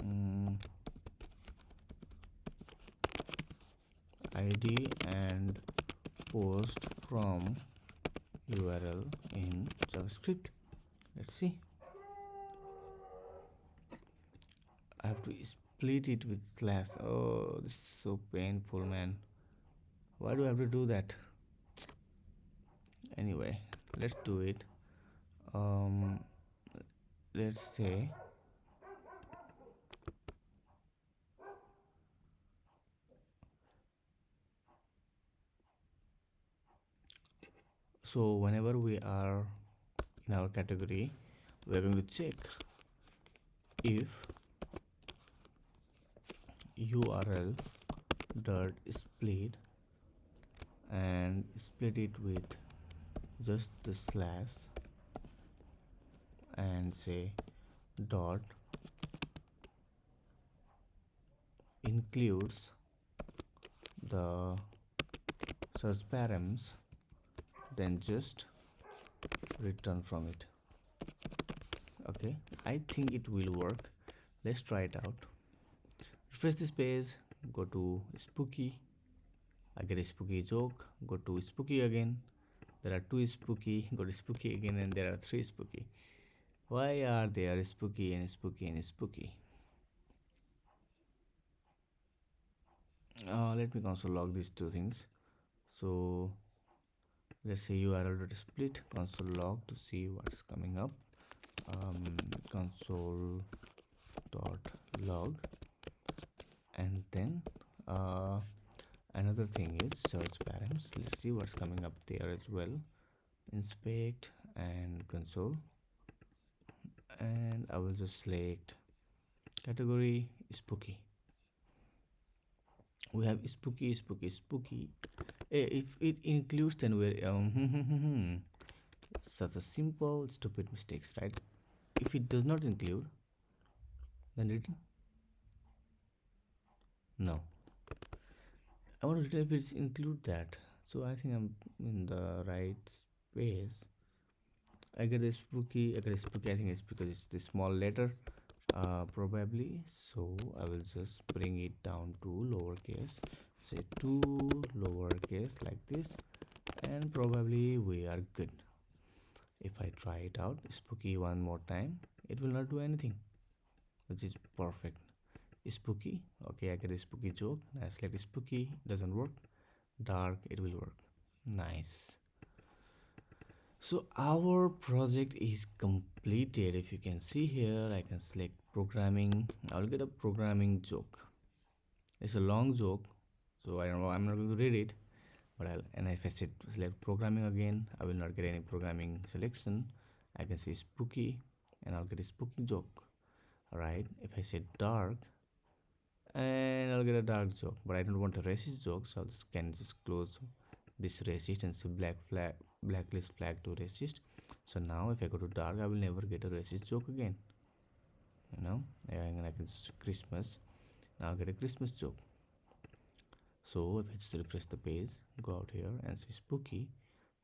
mm, id and post from URL in JavaScript. Let's see. I have to split it with slash. Oh, this is so painful, man. Why do I have to do that? Anyway, let's do it. um let's say, so whenever we are in our category, we are going to check if URL dot split and split it with just the slash and say dot includes the search params, then just return from it. Okay, I think it will work. Let's try it out. Refresh this page, go to spooky. I get a spooky joke, go to spooky again. There are two spooky, go to spooky again, and there are three spooky. Why are there spooky and spooky and spooky? Let me console log these two things. So let's say url.split console log to see what's coming up. Console dot log, and then another thing is search params. Let's see what's coming up there as well. Inspect and console, and I will just select category spooky. We have spooky, spooky, spooky. If it includes, then we're such a simple stupid mistakes, right? If it does not include, then return. No, I want to return if it's include that. So I think I'm in the right space. I get a spooky. I get a spooky. I think it's because it's the small letter, probably. So I will just bring it down to lowercase. Say to lowercase like this, and probably we are good. If I try it out, spooky one more time, it will not do anything, which is perfect. Spooky. Okay, I get a spooky joke. I select spooky. Doesn't work. Dark. It will work. Nice. So our project is completed. If you can see here, I can select programming. I'll get a programming joke. It's a long joke, so I don't know, I'm not going to read it. But and if I select programming again, I will not get any programming selection. I can say spooky, and I'll get a spooky joke. Alright, if I say dark, and I'll get a dark joke. But I don't want a racist joke, so can just close this racist and say blacklist flag to racist. So now if I go to dark, I will never get a racist joke again. And I can just Christmas. Now I'll get a Christmas joke. So if I just refresh the page, go out here and say spooky,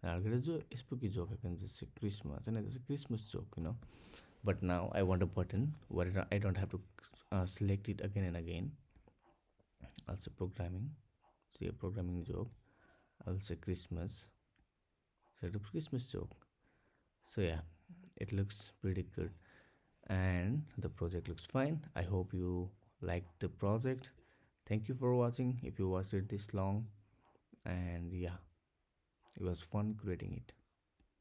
and I'll get a spooky joke. I can just say Christmas, and it's a Christmas joke. But now I want a button where I don't have to select it again and again. I'll say programming, see a programming joke. I'll say Christmas, set up Christmas joke. So yeah, it looks pretty good, and the project looks fine. I hope you liked the project. Thank you for watching if you watched it this long. And yeah, it was fun creating it.